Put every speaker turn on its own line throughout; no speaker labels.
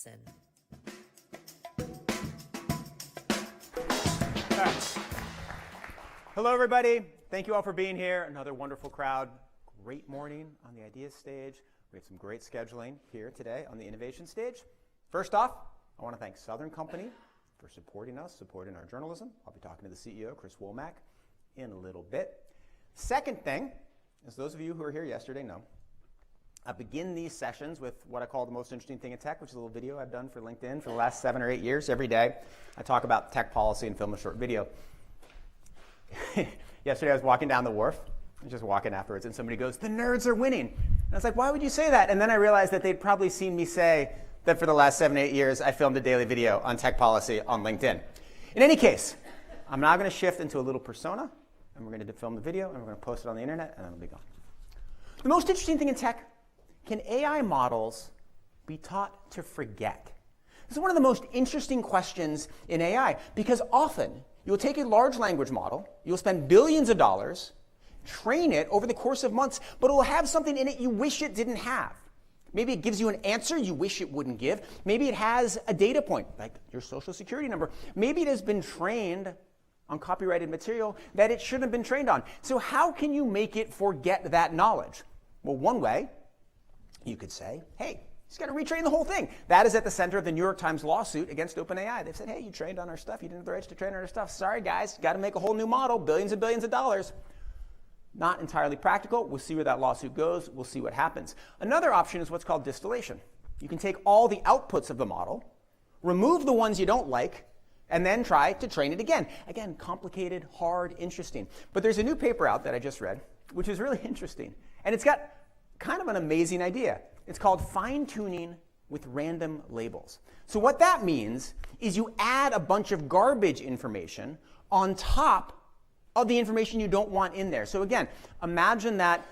Thompson.
Hello, everybody. Thank you all for being here. Another wonderful crowd. Great morning on the Ideas stage. We have some great scheduling here today on the Innovation stage. First off, I want to thank Southern Company for supporting us, supporting our journalism. I'll be talking to the CEO, Chris Womack, in a little bit. Second thing, as those of you who were here yesterday know, I begin these sessions with what I call the most interesting thing in tech, which is a little video I've done for LinkedIn for the last 7 or 8 years. Every day, I talk about tech policy and film a short video. Yesterday, I was walking down the wharf, just walking afterwards, and somebody goes, "The nerds are winning." And I was like, "Why would you say that?" And then I realized that they'd probably seen me say that for the last 7 or 8 years, I filmed a daily video on tech policy on LinkedIn. In any case, I'm now going to shift into a little persona, and we're going to film the video, and we're going to post it on the internet, and then it'll be gone. The most interesting thing in tech: can AI models be taught to forget? This is one of the most interesting questions in AI, because often you'll take a large language model, you'll spend billions of dollars, train it over the course of months, but it will have something in it you wish it didn't have. Maybe it gives you an answer you wish it wouldn't give. Maybe it has a data point, like your social security number. Maybe it has been trained on copyrighted material that it shouldn't have been trained on. So how can you make it forget that knowledge? Well, one way, you could say, hey, he's got to retrain the whole thing. That is at the center of the New York Times lawsuit against OpenAI. They've said, hey, you trained on our stuff. You didn't have the rights to train on our stuff. Sorry, guys. Got to make a whole new model, billions and billions of dollars. Not entirely practical. We'll see where that lawsuit goes. We'll see what happens. Another option is what's called distillation. You can take all the outputs of the model, remove the ones you don't like, and then try to train it again. Again, complicated, hard, interesting. But there's a new paper out that I just read, which is really interesting. And it's got kind of an amazing idea. It's called fine-tuning with random labels. So what that means is you add a bunch of garbage information on top of the information you don't want in there. So again, imagine that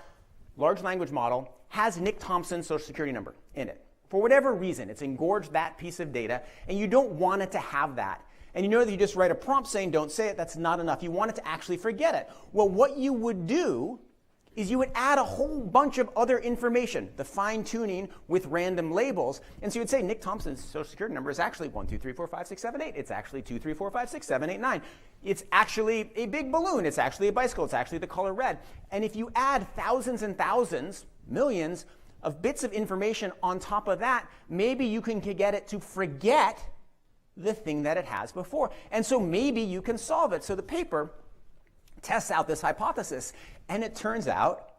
large language model has Nick Thompson's social security number in it. For whatever reason, it's engorged that piece of data, and you don't want it to have that. And you know that you just write a prompt saying, don't say it, that's not enough. You want it to actually forget it. Well, what you would do is you would add a whole bunch of other information, the fine-tuning with random labels. And so you would say Nick Thompson's social security number is actually 1, 2, 3, 4, 5, 6, 7, 8. It's actually 2, 3, 4, 5, 6, 7, 8, 9. It's actually a big balloon. It's actually a bicycle. It's actually the color red. And if you add thousands and thousands, millions of bits of information on top of that, maybe you can get it to forget the thing that it has before. And so maybe you can solve it. So the paper tests out this hypothesis, and it turns out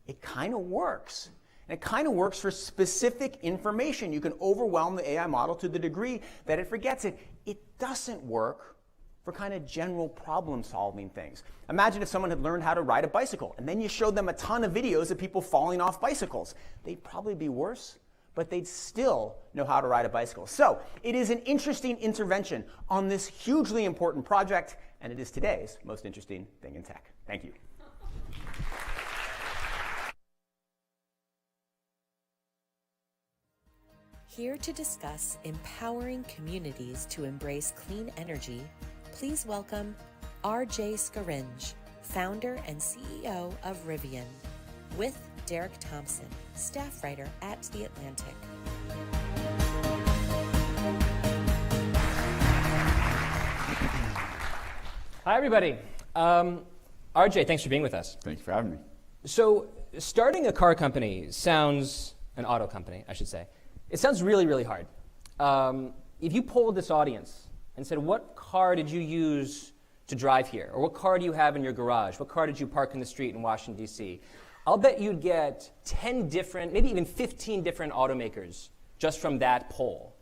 it kind of works. And it kind of works for specific information. You can overwhelm the AI model to the degree that it forgets it. It doesn't work for kind of general problem-solving things. Imagine if someone had learned how to ride a bicycle, and then you showed them a ton of videos of people falling off bicycles. They'd probably be worse, but they'd still know how to ride a bicycle. So it is an interesting intervention on this hugely important project, and it is today's most interesting thing in tech. Thank you.
Here to discuss empowering communities to embrace clean energy, please welcome RJ Scaringe, founder and CEO of Rivian, with Derek Thompson, staff writer at The Atlantic.
Hi, everybody. RJ, thanks for being with us.
Thank you for having me.
So starting a car company sounds, an auto company, I should say, it sounds really, really hard. If you polled this audience and said, what car did you use to drive here? Or what car do you have in your garage? What car did you park in the street in Washington, D.C.? I'll bet you'd get 10 different, maybe even 15 different automakers just from that poll.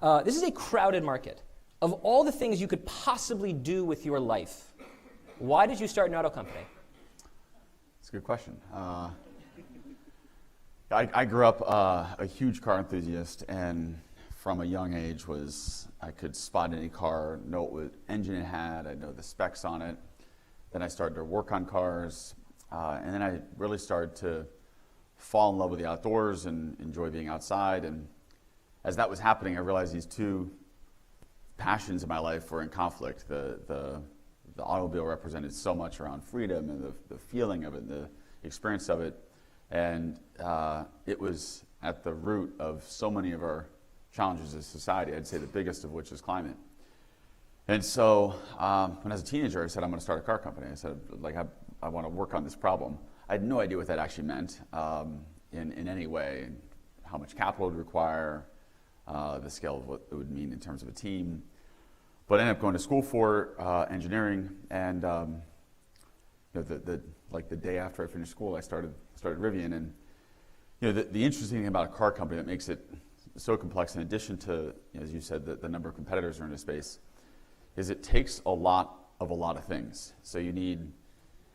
Yeah. This is a crowded market. Of all the things you could possibly do with your life, why did you start an auto company?
That's a good question. I grew up a huge car enthusiast, and from a young age I could spot any car, know what engine it had, I'd know the specs on it. Then I started to work on cars, and then I really started to fall in love with the outdoors and enjoy being outside. And as that was happening, I realized these two passions in my life were in conflict. The automobile represented so much around freedom and the feeling of it, the experience of it. And it was at the root of so many of our challenges of society. I'd say the biggest of which is climate. And so when I was a teenager, I said, I'm going to start a car company. I said, like, I want to work on this problem. I had no idea what that actually meant in any way, how much capital it would require, the scale of what it would mean in terms of a team. But I ended up going to school for engineering, and the day after I finished school, I started Rivian. And the interesting thing about a car company that makes it so complex, in addition to, as you said, the number of competitors are in the space, is it takes a lot of things. So you need,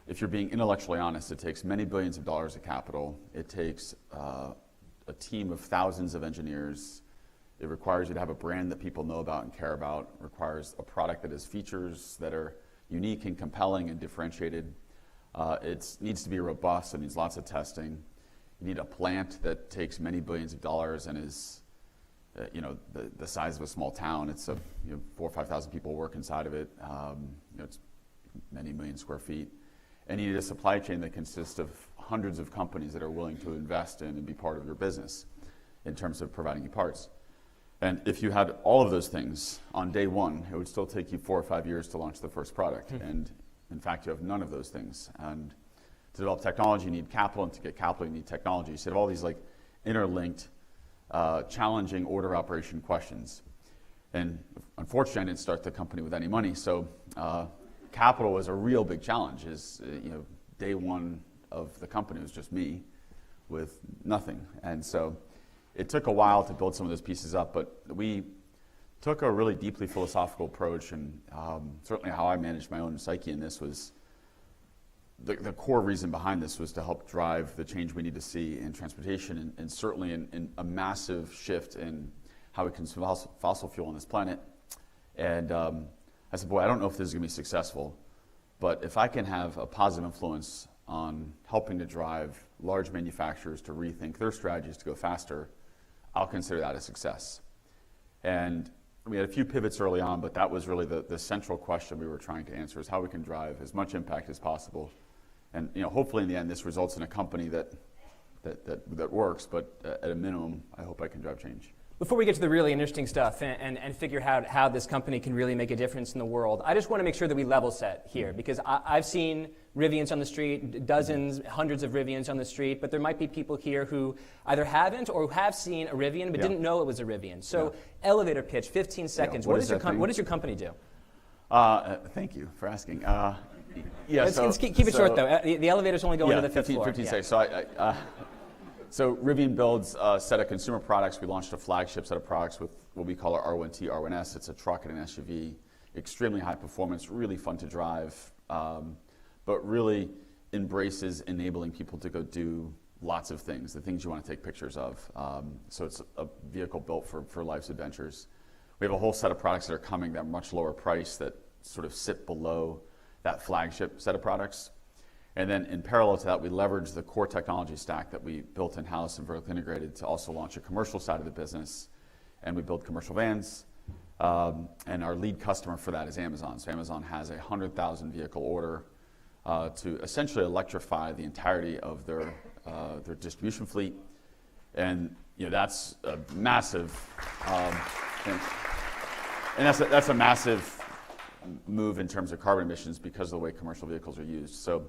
if you're being intellectually honest, it takes many billions of dollars of capital. It takes a team of thousands of engineers. It requires you to have a brand that people know about and care about. It requires a product that has features that are unique and compelling and differentiated. It needs to be robust. It needs lots of testing. You need a plant that takes many billions of dollars and is, the size of a small town. It's 4,000 or 5,000 people work inside of it. It's many million square feet. And you need a supply chain that consists of hundreds of companies that are willing to invest in and be part of your business in terms of providing you parts. And if you had all of those things on day one, it would still take you 4 or 5 years to launch the first product. And in fact, you have none of those things. And to develop technology, you need capital, and to get capital, you need technology. So you have all these interlinked, challenging order operation questions. And unfortunately, I didn't start the company with any money. So capital was a real big challenge. Day one of the company was just me with nothing. And so it took a while to build some of those pieces up, but we took a really deeply philosophical approach, and certainly how I managed my own psyche in this was the core reason behind this was to help drive the change we need to see in transportation, and certainly in a massive shift in how we consume fossil fuel on this planet. And I said, boy, I don't know if this is going to be successful, but if I can have a positive influence on helping to drive large manufacturers to rethink their strategies to go faster, I'll consider that a success. And we had a few pivots early on, but that was really the central question we were trying to answer, is how we can drive as much impact as possible. And hopefully in the end, this results in a company that works, but at a minimum, I hope I can drive change.
Before we get to the really interesting stuff and figure out how this company can really make a difference in the world, I just want to make sure that we level set here, because I've seen Rivians on the street, dozens, hundreds of Rivians on the street, but there might be people here who either haven't or have seen a Rivian but didn't know it was a Rivian. So elevator pitch, 15 seconds. What does your company do?
Thank you for asking.
Let's keep it short, though. The elevators only go into the fifth floor.
15 seconds. So Rivian builds a set of consumer products. We launched a flagship set of products with what we call our R1T, R1S. It's a truck and an SUV, extremely high performance, really fun to drive, but really embraces enabling people to go do lots of things, the things you want to take pictures of. So it's a vehicle built for life's adventures. We have a whole set of products that are coming that are much lower price that sort of sit below that flagship set of products. And then in parallel to that, we leverage the core technology stack that we built in-house and vertically integrated to also launch a commercial side of the business. And we build commercial vans. And our lead customer for that is Amazon. So Amazon has a 100,000 vehicle order to essentially electrify the entirety of their distribution fleet. And that's a massive, and that's a massive move in terms of carbon emissions because of the way commercial vehicles are used. So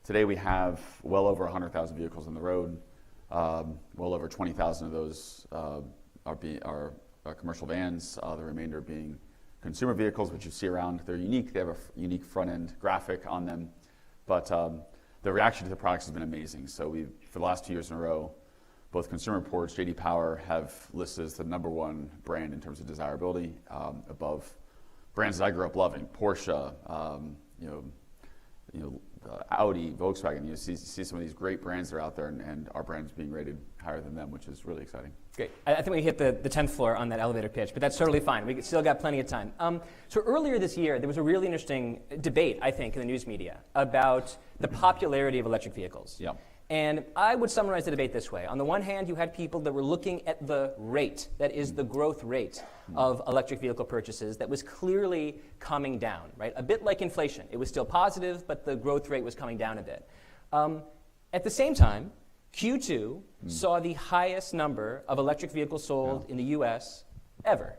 today we have well over 100,000 vehicles on the road. Well over 20,000 of those are commercial vans. The remainder being consumer vehicles, which you see around. They're unique. They have a unique front-end graphic on them. But the reaction to the products has been amazing. So for the last 2 years in a row, both Consumer Reports, J.D. Power have listed as the #1 brand in terms of desirability, above brands that I grew up loving, Porsche, Audi, Volkswagen. You see some of these great brands that are out there, and our brand's being rated higher than them, which is really exciting.
Great. I think we hit the 10th floor on that elevator pitch, but that's totally fine. We still got plenty of time. So earlier this year, there was a really interesting debate, I think, in the news media about the popularity of electric vehicles.
Yeah.
And I would summarize the debate this way. On the one hand, you had people that were looking at the rate, that is the growth rate of electric vehicle purchases that was clearly coming down, right? A bit like inflation. It was still positive, but the growth rate was coming down a bit. At the same time, Q2 saw the highest number of electric vehicles sold in the US ever.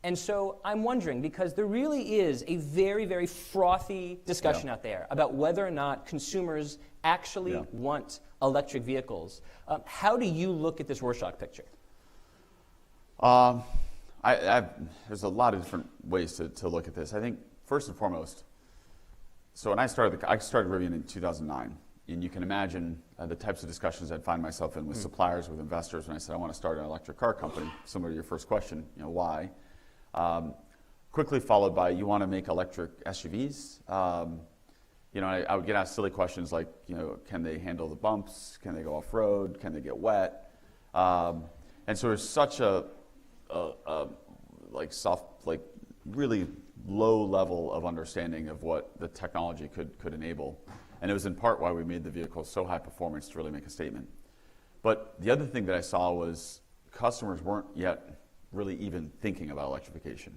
And so I'm wondering, because there really is a very, very frothy discussion out there about whether or not consumers actually want electric vehicles. How do you look at this Rorschach picture?
There's a lot of different ways to look at this. I think first and foremost, so when I started Rivian in 2009, and you can imagine the types of discussions I'd find myself in with suppliers, with investors, when I said I want to start an electric car company. Similar to your first question, why? Quickly followed by, you want to make electric SUVs? I would get asked silly questions like, can they handle the bumps? Can they go off-road? Can they get wet? And so there's such a really low level of understanding of what the technology could enable. And it was in part why we made the vehicle so high performance to really make a statement. But the other thing that I saw was customers weren't yet really even thinking about electrification.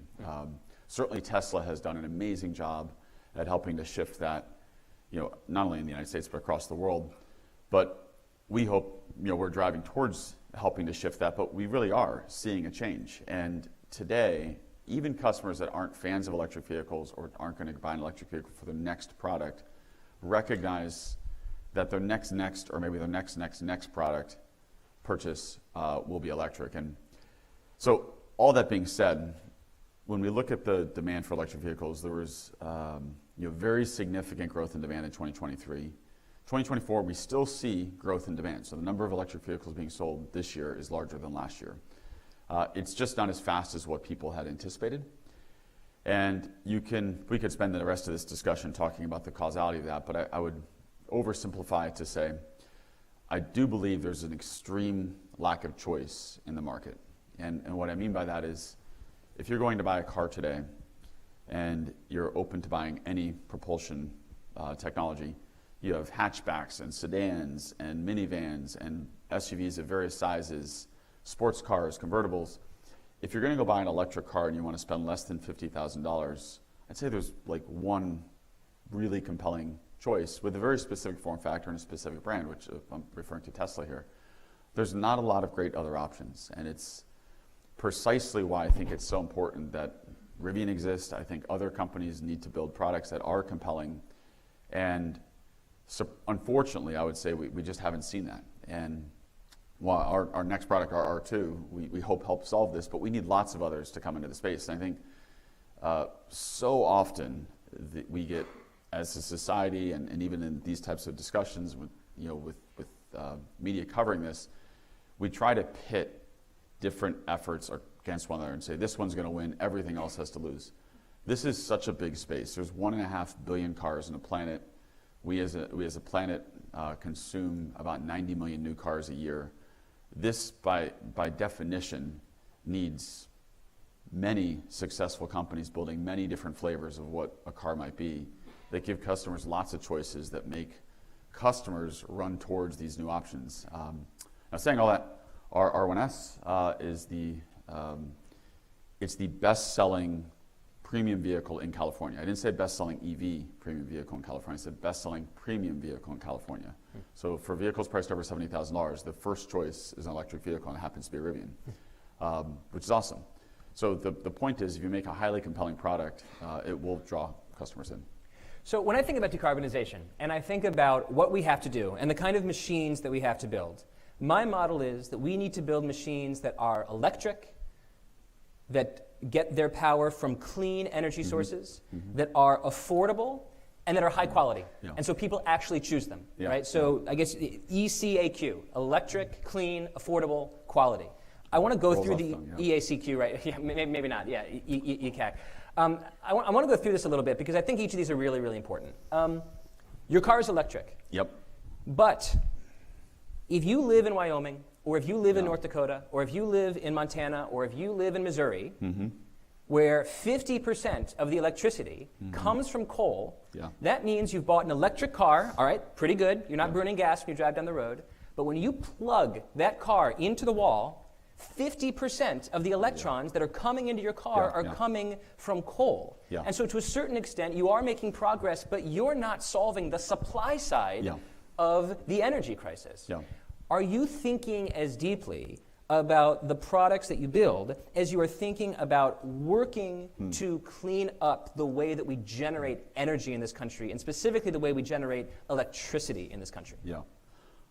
Certainly Tesla has done an amazing job at helping to shift that, not only in the United States, but across the world. But we hope, we're driving towards helping to shift that, but we really are seeing a change. And today, even customers that aren't fans of electric vehicles or aren't going to buy an electric vehicle for their next product recognize that their next or maybe their next product purchase will be electric. And so all that being said, when we look at the demand for electric vehicles, there was very significant growth in demand in 2023. 2024, we still see growth in demand. So the number of electric vehicles being sold this year is larger than last year. It's just not as fast as what people had anticipated. And we could spend the rest of this discussion talking about the causality of that, but I would oversimplify it to say, I do believe there's an extreme lack of choice in the market. And what I mean by that is, if you're going to buy a car today and you're open to buying any propulsion technology, you have hatchbacks and sedans and minivans and SUVs of various sizes, sports cars, convertibles. If you're going to go buy an electric car and you want to spend less than $50,000, I'd say there's like one really compelling choice with a very specific form factor and a specific brand, which I'm referring to Tesla here. There's not a lot of great other options, and it's precisely why I think it's so important that Rivian exists. I think other companies need to build products that are compelling, and so unfortunately, I would say we just haven't seen that. And while our next product, our R2, we hope helps solve this, but we need lots of others to come into the space. And I think so often we get, as a society, and even in these types of discussions with media covering this, we try to pit different efforts against one another and say this one's going to win, everything else has to lose. This is such a big space. There's 1.5 billion cars on the planet. We as a planet consume about 90 million new cars a year. This, by definition, needs many successful companies building many different flavors of what a car might be that give customers lots of choices that make customers run towards these new options. Now, saying all that, our R1S is it's the best-selling premium vehicle in California. I didn't say best-selling EV premium vehicle in California. I said best-selling premium vehicle in California. So for vehicles priced over $70,000, the first choice is an electric vehicle, and it happens to be a Rivian, which is awesome. So the point is, if you make a highly compelling product, it will draw customers in.
So when I think about decarbonization, and I think about what we have to do, and the kind of machines that we have to build, my model is that we need to build machines that are electric, that get their power from clean energy sources, that are affordable, and that are high quality. Yeah. And so people actually choose them, right? So I guess ECAQ, electric, clean, affordable, quality. I want to go through the EACQ, right? Yeah, maybe not, ECAC. I want to go through this a little bit because I think each of these are really, really important. Your car is electric.
Yep.
But if you live in Wyoming, or if you live in North Dakota, or if you live in Montana, or if you live in Missouri, where 50% of the electricity comes from coal, that means you've bought an electric car, all right, pretty good. You're not burning gas when you drive down the road. But when you plug that car into the wall, 50% of the electrons that are coming into your car are coming from coal. And so to a certain extent, you are making progress, but you're not solving the supply side of the energy crisis. are you thinking as deeply about the products that you build as you are thinking about working to clean up the way that we generate energy in this country, and specifically the way we generate electricity in this country?
Yeah,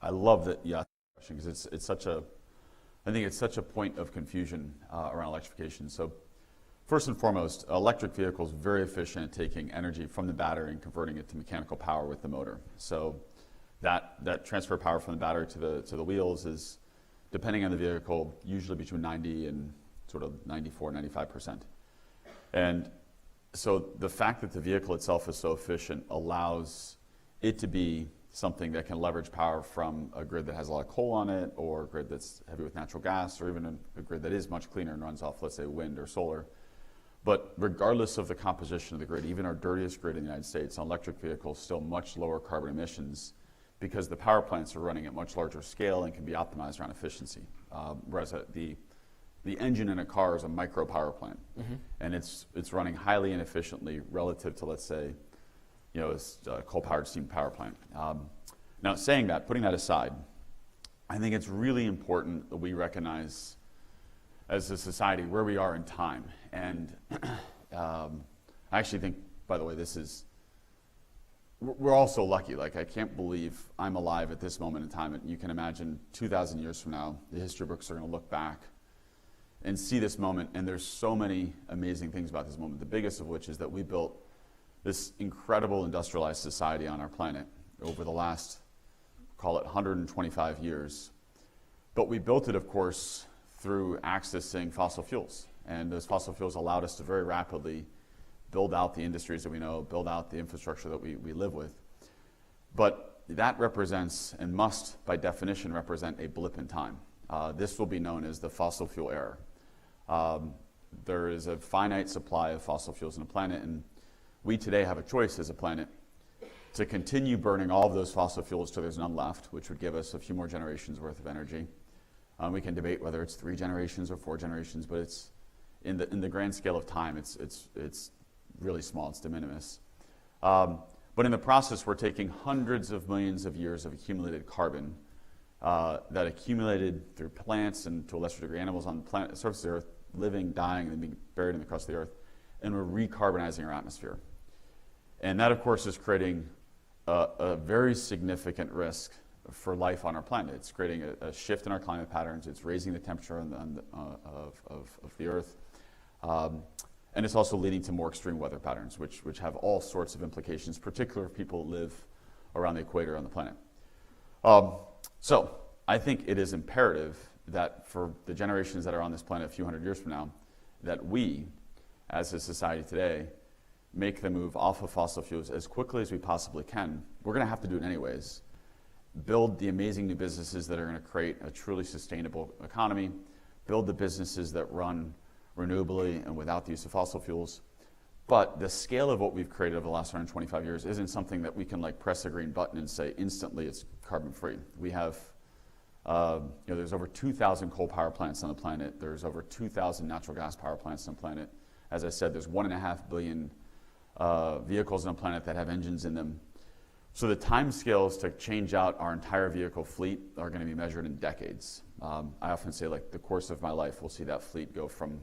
I love that you asked that question, because it's such a, I think it's such a point of confusion around electrification. So first and foremost, electric vehicles very efficient at taking energy from the battery and converting it to mechanical power with the motor. So that transfer of power from the battery to the wheels is, depending on the vehicle, usually between 90 and sort of 94, 95%. And so the fact that the vehicle itself is so efficient allows it to be something that can leverage power from a grid that has a lot of coal on it, or a grid that's heavy with natural gas, or even a grid that is much cleaner and runs off, let's say, wind or solar. But regardless of the composition of the grid, even our dirtiest grid in the United States, an electric vehicle is still much lower carbon emissions, because the power plants are running at much larger scale and can be optimized around efficiency. Whereas the engine in a car is a micro power plant, and it's running highly inefficiently relative to, let's say, a coal-powered steam power plant. Now, saying that, putting that aside, I think it's really important that we recognize as a society where we are in time. And I actually think, by the way, we're all so lucky. Like, I can't believe I'm alive at this moment in time. And you can imagine 2,000 years from now, the history books are going to look back and see this moment. And there's so many amazing things about this moment. The biggest of which is that we built this incredible industrialized society on our planet over the last, call it 125 years. But we built it, of course, through accessing fossil fuels. And those fossil fuels allowed us to very rapidly build out the industries that we know, build out the infrastructure that we live with. But that represents, and must by definition represent, a blip in time. This will be known as the fossil fuel era. There is a finite supply of fossil fuels on the planet, and we today have a choice as a planet to continue burning all of those fossil fuels till there's none left, which would give us a few more generations worth of energy. We can debate whether it's 3 generations or 4 generations, but it's in the grand scale of time, it's really small, it's de minimis. But in the process, we're taking hundreds of millions of years of accumulated carbon that accumulated through plants and, to a lesser degree, animals on the planet, the surface of the Earth, living, dying, and then being buried in the crust of the Earth, and we're recarbonizing our atmosphere. And that, of course, is creating a very significant risk for life on our planet. It's creating a shift in our climate patterns. It's raising the temperature of the Earth. And it's also leading to more extreme weather patterns, which have all sorts of implications, particularly for people who live around the equator on the planet. So I think it is imperative that for the generations that are on this planet a few hundred years from now, that we, as a society today, make the move off of fossil fuels as quickly as we possibly can. We're going to have to do it anyways. Build the amazing new businesses that are going to create a truly sustainable economy. Build the businesses that run renewably and without the use of fossil fuels. But the scale of what we've created over the last 125 years isn't something that we can press a green button and say instantly it's carbon free. We have, there's over 2,000 coal power plants on the planet. There's over 2,000 natural gas power plants on the planet. As I said, there's 1.5 billion vehicles on the planet that have engines in them. So the time scales to change out our entire vehicle fleet are going to be measured in decades. I often say, the course of my life, we'll see that fleet go from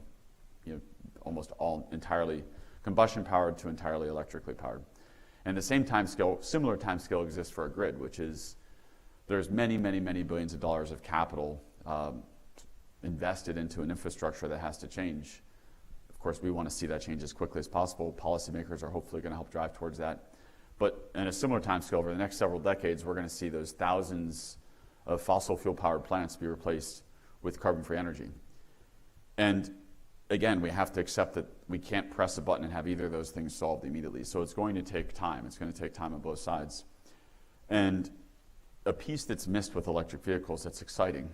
almost all entirely combustion powered to entirely electrically powered. And the same time scale, similar time scale exists for a grid, which is there's many, many, many billions of dollars of capital invested into an infrastructure that has to change. Of course, we want to see that change as quickly as possible. Policymakers are hopefully going to help drive towards that. But in a similar time scale, over the next several decades, we're going to see those thousands of fossil fuel powered plants be replaced with carbon-free energy. And again, we have to accept that we can't press a button and have either of those things solved immediately. So it's going to take time. It's going to take time on both sides. And a piece that's missed with electric vehicles that's exciting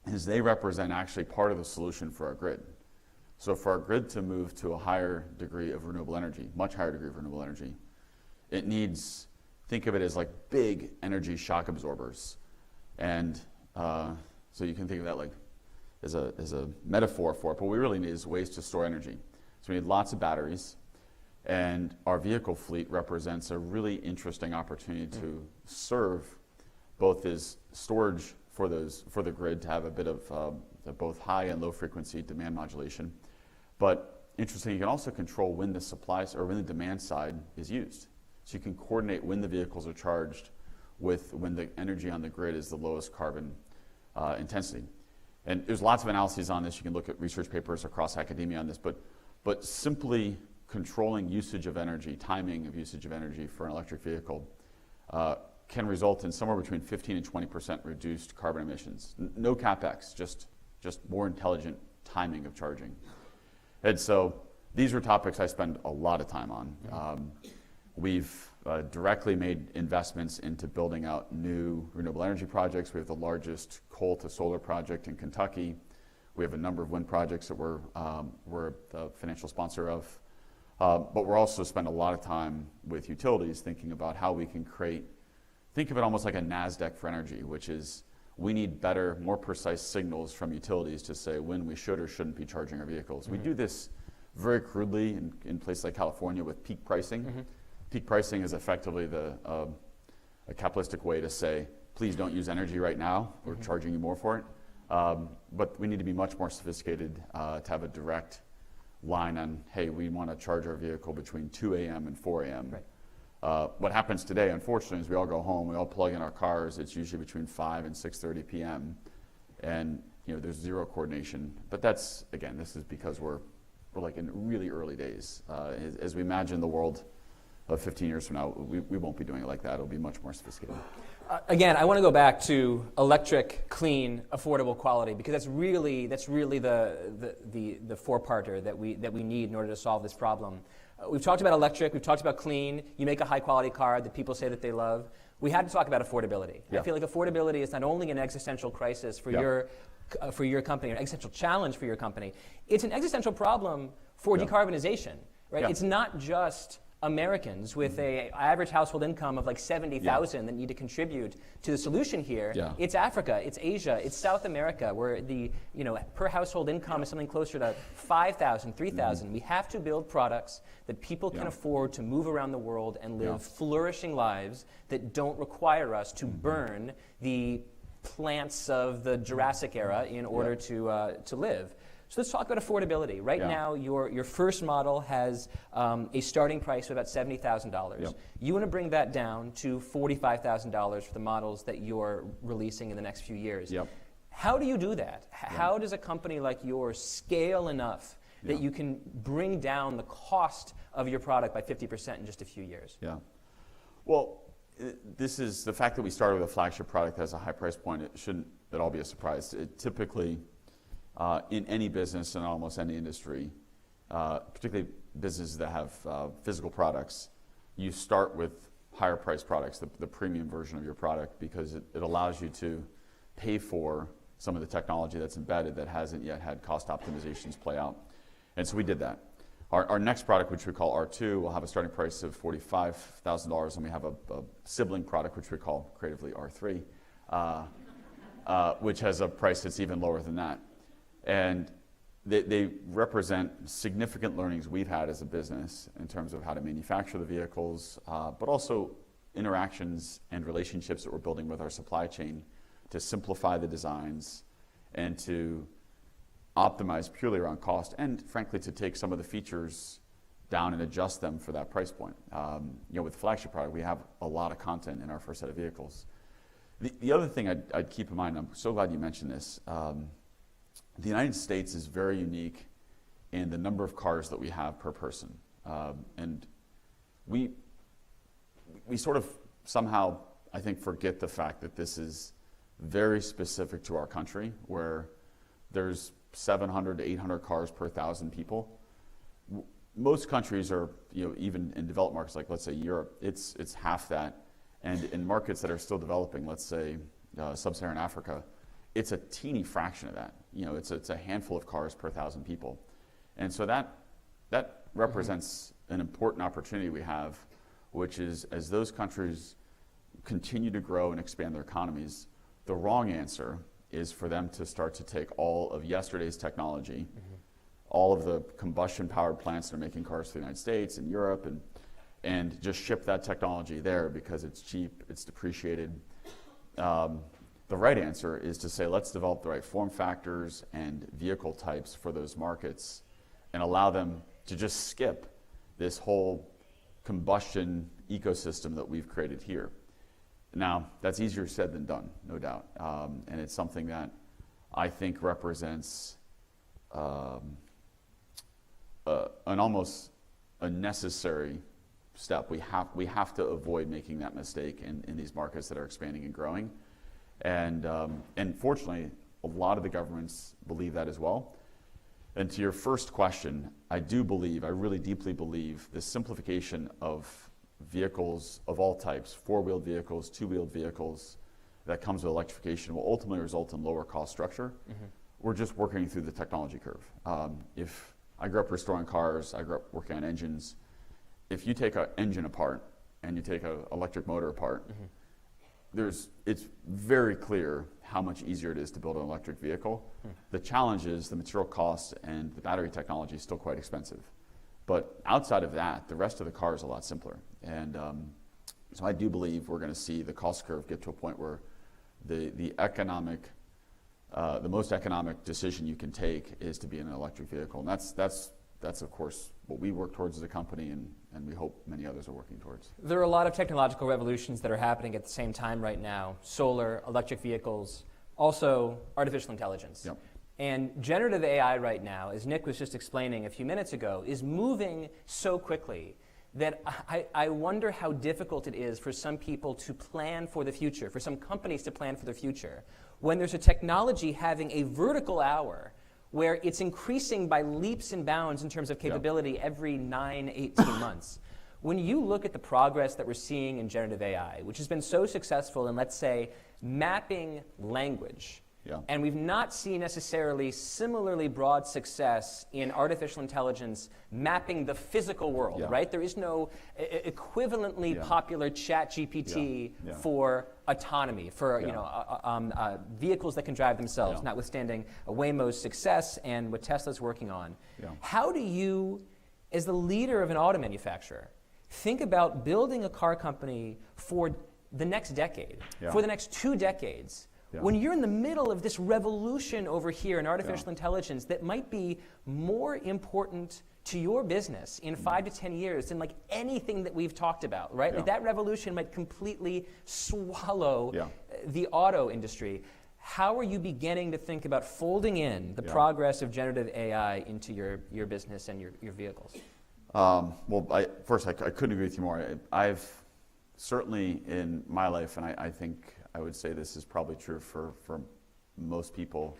is they represent actually part of the solution for our grid. So for our grid to move to a higher degree of renewable energy, much higher degree of renewable energy, it needs, think of it as big energy shock absorbers. And so you can think of that as a metaphor for it, but what we really need is ways to store energy. So we need lots of batteries, and our vehicle fleet represents a really interesting opportunity to serve both as storage for the grid to have a bit of both high and low frequency demand modulation. But interesting, you can also control when the supply or when the demand side is used. So you can coordinate when the vehicles are charged with when the energy on the grid is the lowest carbon intensity. And there's lots of analyses on this. You can look at research papers across academia on this, but simply controlling usage of energy, timing of usage of energy for an electric vehicle can result in somewhere between 15 and 20% reduced carbon emissions. No CapEx, just more intelligent timing of charging. And so these are topics I spend a lot of time on. We've directly made investments into building out new renewable energy projects. We have the largest coal to solar project in Kentucky. We have a number of wind projects that we're the financial sponsor of. But we're also spend a lot of time with utilities thinking about how we can think of it almost like a NASDAQ for energy, which is we need better, more precise signals from utilities to say when we should or shouldn't be charging our vehicles. We do this very crudely in places like California with peak pricing. Peak pricing is effectively a capitalistic way to say, please don't use energy right now, we're charging you more for it. But we need to be much more sophisticated to have a direct line on, hey, we want to charge our vehicle between 2 a.m. and 4 a.m. Right. What happens today, unfortunately, is we all go home, we all plug in our cars, it's usually between 5 and 6:30 p.m. And there's zero coordination. But that's, again, this is because we're like in really early days. As we imagine the world of 15 years from now, we won't be doing it like that. It'll be much more sophisticated.
Again, I want to go back to electric, clean, affordable quality, because that's really the four-parter that we need in order to solve this problem. We've talked about electric, we've talked about clean. You make a high-quality car that people say that they love. We had to talk about affordability. Yeah. I feel like affordability is not only an existential crisis for your company, an existential challenge for your company. It's an existential problem for decarbonization, right? It's not just Americans with an average household income of like $70,000 that need to contribute to the solution here. It's Africa, it's Asia, it's South America, where the per household income is something closer to $5,000, $3,000. We have to build products that people can afford to move around the world and live flourishing lives that don't require us to burn the plants of the Jurassic era in order to live. So let's talk about affordability. Right now, your first model has a starting price of about $70,000. You want to bring that down to $45,000 for the models that you're releasing in the next few years. How do you do that? How does a company like yours scale enough that you can bring down the cost of your product by 50% in just a few years?
Well, this is the fact that we started with a flagship product that has a high price point. It shouldn't at all be a surprise. Typically, in any business and almost any industry, particularly businesses that have physical products, you start with higher priced products, the premium version of your product, because it allows you to pay for some of the technology that's embedded that hasn't yet had cost optimizations play out. And so we did that. Our next product, which we call R2, will have a starting price of $45,000, and we have a sibling product, which we call creatively R3, which has a price that's even lower than that. And they represent significant learnings we've had as a business in terms of how to manufacture the vehicles, but also interactions and relationships that we're building with our supply chain to simplify the designs and to optimize purely around cost, and frankly to take some of the features down and adjust them for that price point. With the flagship product, we have a lot of content in our first set of vehicles. The other thing I'd keep in mind, I'm so glad you mentioned this, the United States is very unique in the number of cars that we have per person. And we sort of somehow, I think, forget the fact that this is very specific to our country, where there's 700 to 800 cars per 1,000 people. Most countries are, even in developed markets like, let's say, Europe, it's half that. And in markets that are still developing, let's say, sub-Saharan Africa, it's a teeny fraction of that. It's a handful of cars per 1,000 people. And so that represents an important opportunity we have, which is, as those countries continue to grow and expand their economies, the wrong answer is for them to start to take all of yesterday's technology, all of the combustion-powered plants that are making cars for the United States and Europe, and just ship that technology there because it's cheap, it's depreciated. the right answer is to say, let's develop the right form factors and vehicle types for those markets and allow them to just skip this whole combustion ecosystem that we've created here. Now, that's easier said than done, no doubt. And it's something that I think represents an almost a necessary step. We have to avoid making that mistake in these markets that are expanding and growing. And fortunately, a lot of the governments believe that as well. And to your first question, I really deeply believe the simplification of vehicles of all types, four-wheeled vehicles, two-wheeled vehicles, that comes with electrification will ultimately result in lower cost structure. Mm-hmm. We're just working through the technology curve. If I grew up restoring cars, I grew up working on engines. If you take an engine apart and you take an electric motor apart, mm-hmm. It's very clear how much easier it is to build an electric vehicle. The challenge is the material cost and the battery technology is still quite expensive. But outside of that, the rest of the car is a lot simpler. And so I do believe we're going to see the cost curve get to a point where the most economic decision you can take is to be in an electric vehicle. And that's of course what we work towards as a company, and we hope many others are working towards.
There are a lot of technological revolutions that are happening at the same time right now. Solar, electric vehicles, also artificial intelligence.
Yep.
And generative AI right now, as Nick was just explaining a few minutes ago, is moving so quickly that I wonder how difficult it is for some people to plan for the future, for some companies to plan for the future, when there's a technology having a vertical hour where it's increasing by leaps and bounds in terms of capability every 9-18 months. When you look at the progress that we're seeing in generative AI, which has been so successful in, let's say, mapping language, and we've not seen necessarily similarly broad success in artificial intelligence mapping the physical world, right? There is no equivalently popular ChatGPT for autonomy, for vehicles that can drive themselves, notwithstanding Waymo's success and what Tesla's working on. How do you, as the leader of an auto manufacturer, think about building a car company for the next decade, for the next 2 decades, when you're in the middle of this revolution over here in artificial intelligence that might be more important to your business in 5 to 10 years than like anything that we've talked about, right? Like that revolution might completely swallow the auto industry. How are you beginning to think about folding in the progress of generative AI into your business and your vehicles?
Well, I couldn't agree with you more. I've certainly in my life, and I think I would say this is probably true for most people,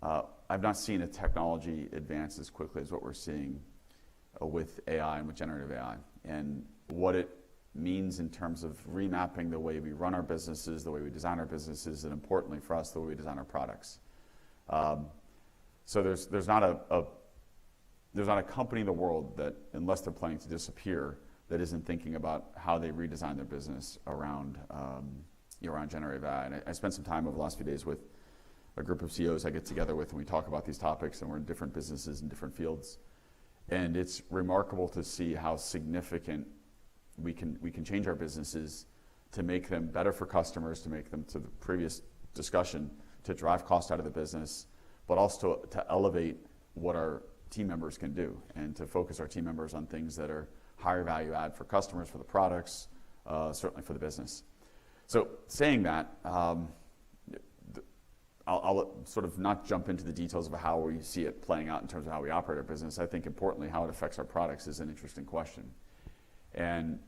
I've not seen a technology advance as quickly as what we're seeing with AI and with generative AI. And what it means in terms of remapping the way we run our businesses, the way we design our businesses, and importantly for us, the way we design our products. So there's not a company in the world that, unless they're planning to disappear, that isn't thinking about how they redesign their business around generative AI. And I spent some time over the last few days with a group of CEOs I get together with, and we talk about these topics, and we're in different businesses in different fields. And it's remarkable to see how significant we can change our businesses to make them better for customers, to make them, to the previous discussion, to drive cost out of the business, but also to elevate what our team members can do, and to focus our team members on things that are higher value add for customers, for the products, certainly for the business. So saying that, I'll sort of not jump into the details of how we see it playing out in terms of how we operate our business. I think importantly how it affects our products is an interesting question. And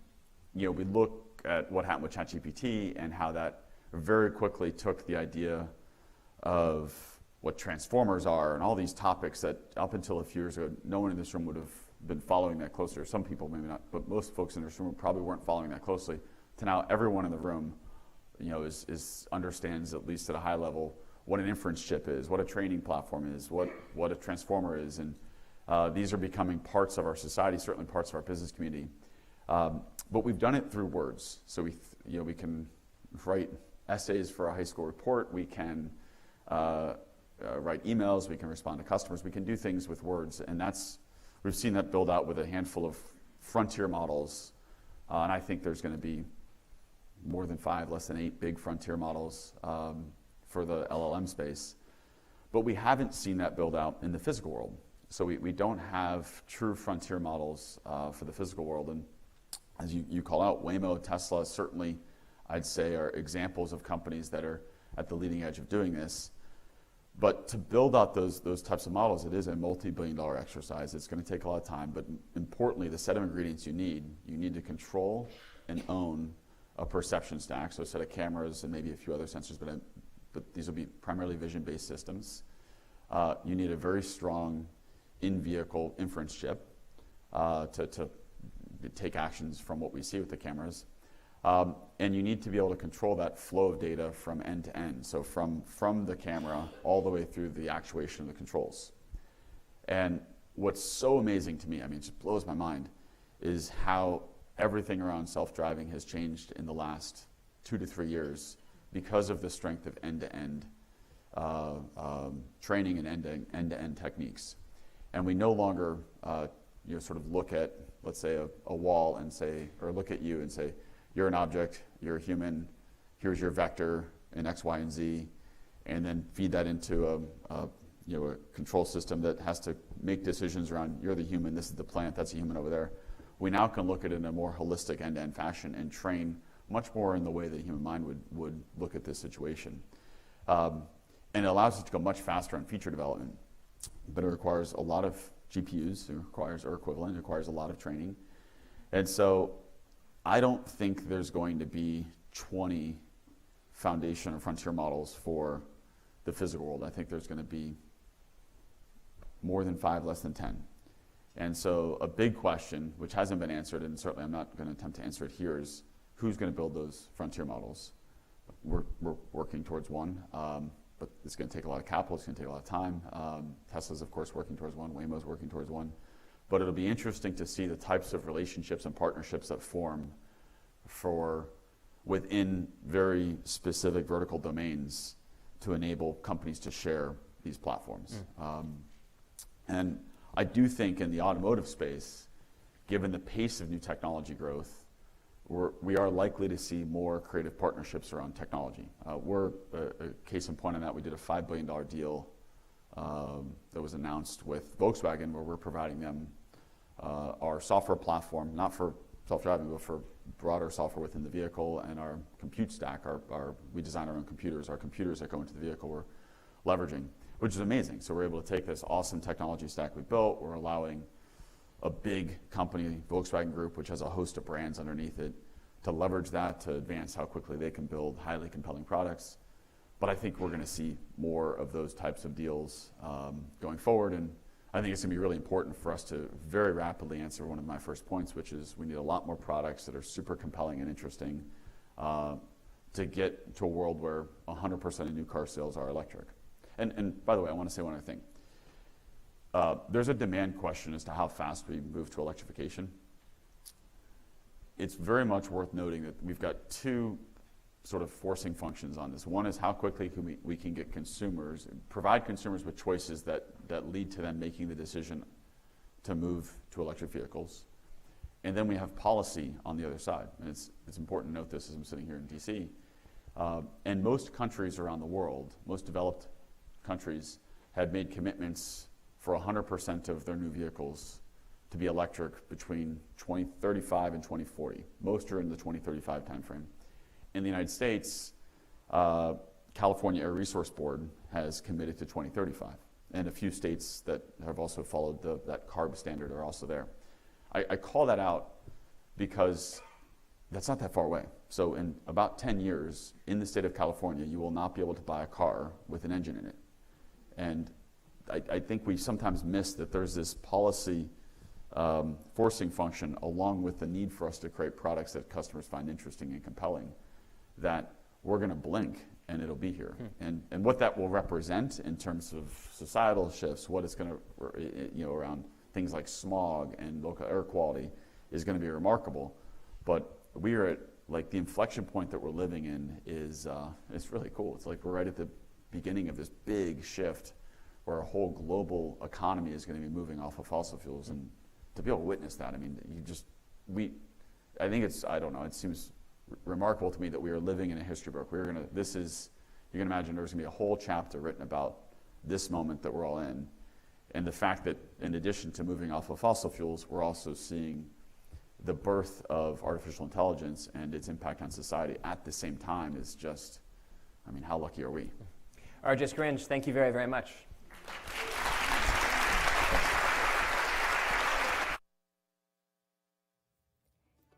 we look at what happened with ChatGPT and how that very quickly took the idea of what transformers are and all these topics that up until a few years ago, no one in this room would have been following that closely. Some people maybe not, but most folks in this room probably weren't following that closely. To now everyone in the room understands, at least at a high level, what an inference chip is, what a training platform is, what a transformer is, and these are becoming parts of our society, certainly parts of our business community. But we've done it through words. So we can write essays for a high school report, we can write emails, we can respond to customers, we can do things with words, and we've seen that build out with a handful of frontier models, and I think there's going to be more than 5, less than 8 big frontier models for the LLM space. But we haven't seen that build out in the physical world. So we don't have true frontier models for the physical world. And as you call out, Waymo, Tesla, certainly I'd say are examples of companies that are at the leading edge of doing this. But to build out those types of models, it is a multi-billion-dollar exercise. It's going to take a lot of time. But importantly, the set of ingredients you need to control and own a perception stack, so a set of cameras and maybe a few other sensors, but these will be primarily vision-based systems. You need a very strong in-vehicle inference chip to take actions from what we see with the cameras. And you need to be able to control that flow of data from end to end, so from the camera all the way through the actuation of the controls. And what's so amazing to me, I mean, it just blows my mind, is how everything around self-driving has changed in the last 2 to 3 years because of the strength of end-to-end training and end-to-end techniques. And we no longer sort of look at, let's say, a wall and say, or look at you and say, you're an object, you're a human, here's your vector in X, Y, and Z, and then feed that into a control system that has to make decisions around, you're the human, this is the plant, that's a human over there. We now can look at it in a more holistic end-to-end fashion and train much more in the way that the human mind would look at this situation. And it allows us to go much faster on feature development, but it requires a lot of GPUs, it requires, or equivalent, it requires a lot of training. And so I don't think there's going to be 20 foundation or frontier models for the physical world. I think there's going to be more than 5, less than 10. And so a big question, which hasn't been answered, and certainly I'm not going to attempt to answer it here, is who's going to build those frontier models? We're working towards one, but it's going to take a lot of capital, it's going to take a lot of time. Tesla's, of course, working towards one, Waymo's working towards one. But it'll be interesting to see the types of relationships and partnerships that form within very specific vertical domains to enable companies to share these platforms. And I do think in the automotive space, given the pace of new technology growth, we are likely to see more creative partnerships around technology. We're a case in point on that. We did a $5 billion deal that was announced with Volkswagen, where we're providing them our software platform, not for self-driving, but for broader software within the vehicle, and our compute stack. We design our own computers. Our computers that go into the vehicle we're leveraging, which is amazing. So we're able to take this awesome technology stack we built. We're allowing a big company, Volkswagen Group, which has a host of brands underneath it, to leverage that to advance how quickly they can build highly compelling products. But I think we're going to see more of those types of deals going forward. And I think it's going to be really important for us to very rapidly answer one of my first points, which is we need a lot more products that are super compelling and interesting to get to a world where 100% of new car sales are electric. And by the way, I want to say one other thing. There's a demand question as to how fast we move to electrification. It's very much worth noting that we've got two sort of forcing functions on this. One is how quickly we can get provide consumers with choices that lead to them making the decision to move to electric vehicles. And then we have policy on the other side. And it's important to note this as I'm sitting here in DC. And most countries around the world, most developed countries, have made commitments for 100% of their new vehicles to be electric between 2035 and 2040. Most are in the 2035 timeframe. In the United States, California Air Resource Board has committed to 2035. And a few states that have also followed that CARB standard are also there. I call that out because that's not that far away. So in about 10 years, in the state of California, you will not be able to buy a car with an engine in it. And I think we sometimes miss that there's this policy forcing function along with the need for us to create products that customers find interesting and compelling, that we're going to blink and it'll be here. And what that will represent in terms of societal shifts, what it's going to, around things like smog and local air quality is going to be remarkable. But we are at, like, the inflection point that we're living in is, it's really cool. It's like we're right at the beginning of this big shift where our whole global economy is going to be moving off of fossil fuels. And to be able to witness that, I mean, I think it seems remarkable to me that we are living in a history book. This is you can imagine there's going to be a whole chapter written about this moment that we're all in. And the fact that in addition to moving off of fossil fuels, we're also seeing the birth of artificial intelligence and its impact on society at the same time is just, I mean, how lucky are we?
RJ Scaringe, thank you very, very much.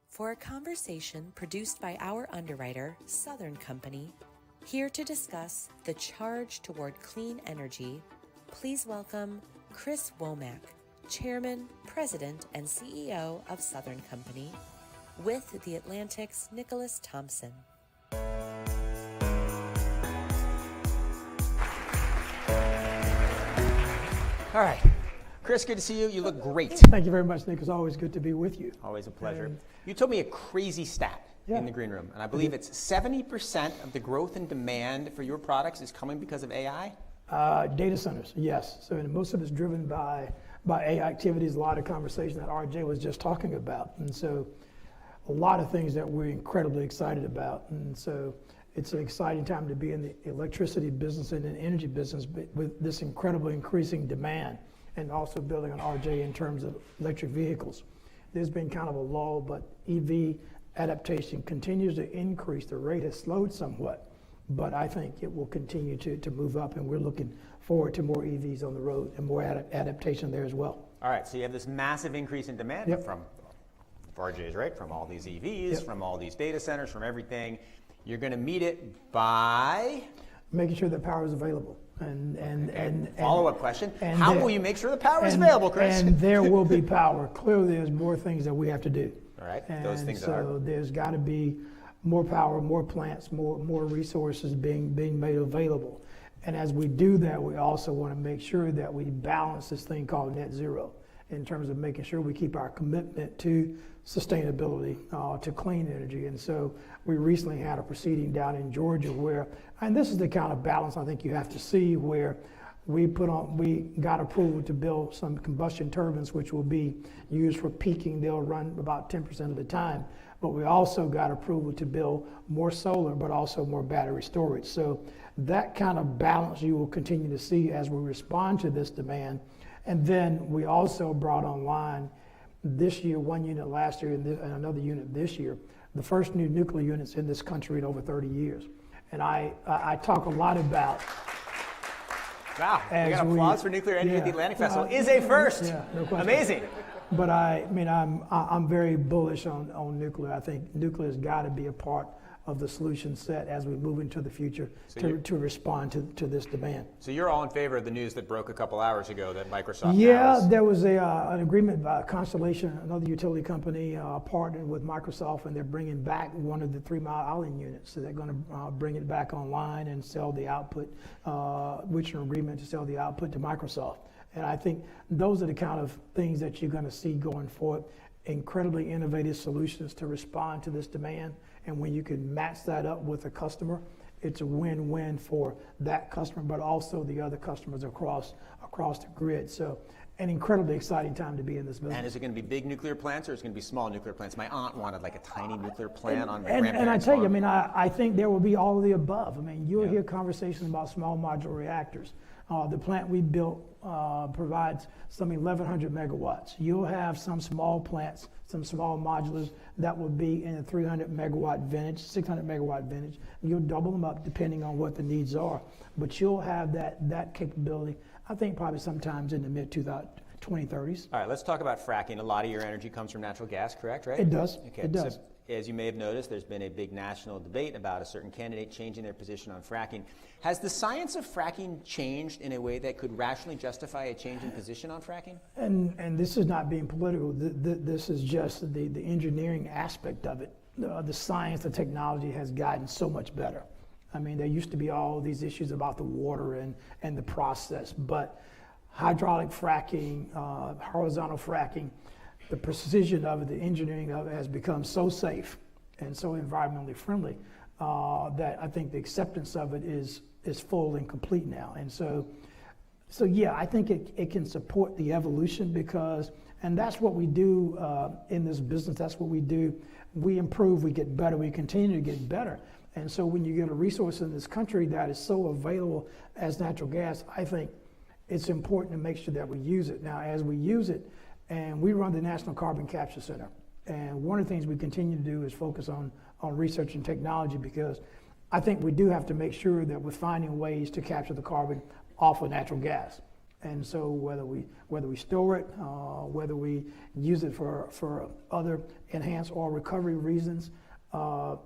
For a conversation produced by our underwriter, Southern Company, here to discuss the charge toward clean energy, please welcome Chris Womack, Chairman, President, and CEO of Southern Company, with The Atlantic's Nicholas Thompson.
All right. Chris, good to see you. You look great.
Thank you very much, Nick. It's always good to be with you.
Always a pleasure.
And
You told me a crazy stat
Yeah.
in the green room, and I believe it's 70% of the growth in demand for your products is coming because of AI?
Data centers, yes. So and most of it's driven by AI activities, a lot of conversation that RJ was just talking about. And so a lot of things that we're incredibly excited about. And so it's an exciting time to be in the electricity business and in the energy business with this incredibly increasing demand, and also building on RJ in terms of electric vehicles. There's been kind of a lull, but EV adaptation continues to increase. The rate has slowed somewhat, but I think it will continue to move up, and we're looking forward to more EVs on the road and more adaptation there as well.
All right, so you have this massive increase in demand from RJ's, right? From all these EVs, from all these data centers, from everything. You're going to meet it by
making sure that power is available. And
follow-up question:
and
how will you make sure the power is available, Chris?
And there will be power. Clearly, there's more things that we have to do.
All right,
and
those things
so there's got to be more power, more plants, more resources being made available. And as we do that, we also want to make sure that we balance this thing called net zero in terms of making sure we keep our commitment to sustainability, to clean energy. And so we recently had a proceeding down in Georgia where, and this is the kind of balance I think you have to see, where we got approval to build some combustion turbines, which will be used for peaking. They'll run about 10% of the time. But we also got approval to build more solar, but also more battery storage. So that kind of balance you will continue to see as we respond to this demand. And then we also brought online this year, 1 unit last year, and another unit this year, the first new nuclear units in this country in over 30 years. And I talk a lot about.
Wow, we got applause for nuclear energy at the Atlantic Festival. Is a first.
Yeah, no question.
Amazing.
But I'm very bullish on nuclear. I think nuclear has got to be a part of the solution set as we move into the future to respond to this demand.
So you're all in favor of the news that broke a couple hours ago that Microsoft
there was an agreement by Constellation, another utility company, partnered with Microsoft, and they're bringing back one of the 3 Mile Island units. So they're going to bring it back online and sell the output, reach an agreement to sell the output to Microsoft. And I think those are the kind of things that you're going to see going forward, incredibly innovative solutions to respond to this demand. And when you can match that up with a customer, it's a win-win for that customer, but also the other customers across the grid. So an incredibly exciting time to be in this business.
And is it going to be big nuclear plants, or is it going to be small nuclear plants? My aunt wanted like a tiny nuclear plant on my grandparents'
And I tell you,
farm.
I think there will be all of the above. You'll hear conversations about small modular reactors. The plant we built provides some 1,100 megawatts. You'll have some small plants, some small modulars that will be in a 300 megawatt vintage, 600 megawatt vintage. You'll double them up depending on what the needs are. But you'll have that capability, I think, probably sometimes in the mid-2030s.
All right, let's talk about fracking. A lot of your energy comes from natural gas, correct, right?
It does.
Okay,
It does.
So, as you may have noticed, there's been a big national debate about a certain candidate changing their position on fracking. Has the science of fracking changed in a way that could rationally justify a change in position on fracking?
And this is not being political. This is just the engineering aspect of it. The science, the technology has gotten so much better. There used to be all these issues about the water and the process, but hydraulic fracking, horizontal fracking, the precision of it, the engineering of it has become so safe and so environmentally friendly that I think the acceptance of it is full and complete now. And so yeah, I think it can support the evolution and that's what we do in this business. That's what we do. We improve, we get better, we continue to get better. And so when you get a resource in this country that is so available as natural gas, I think it's important to make sure that we use it. Now, as we use it, and we run the National Carbon Capture Center, and one of the things we continue to do is focus on research and technology, because I think we do have to make sure that we're finding ways to capture the carbon off of natural gas. And so whether we store it, whether we use it for other enhanced oil recovery reasons, I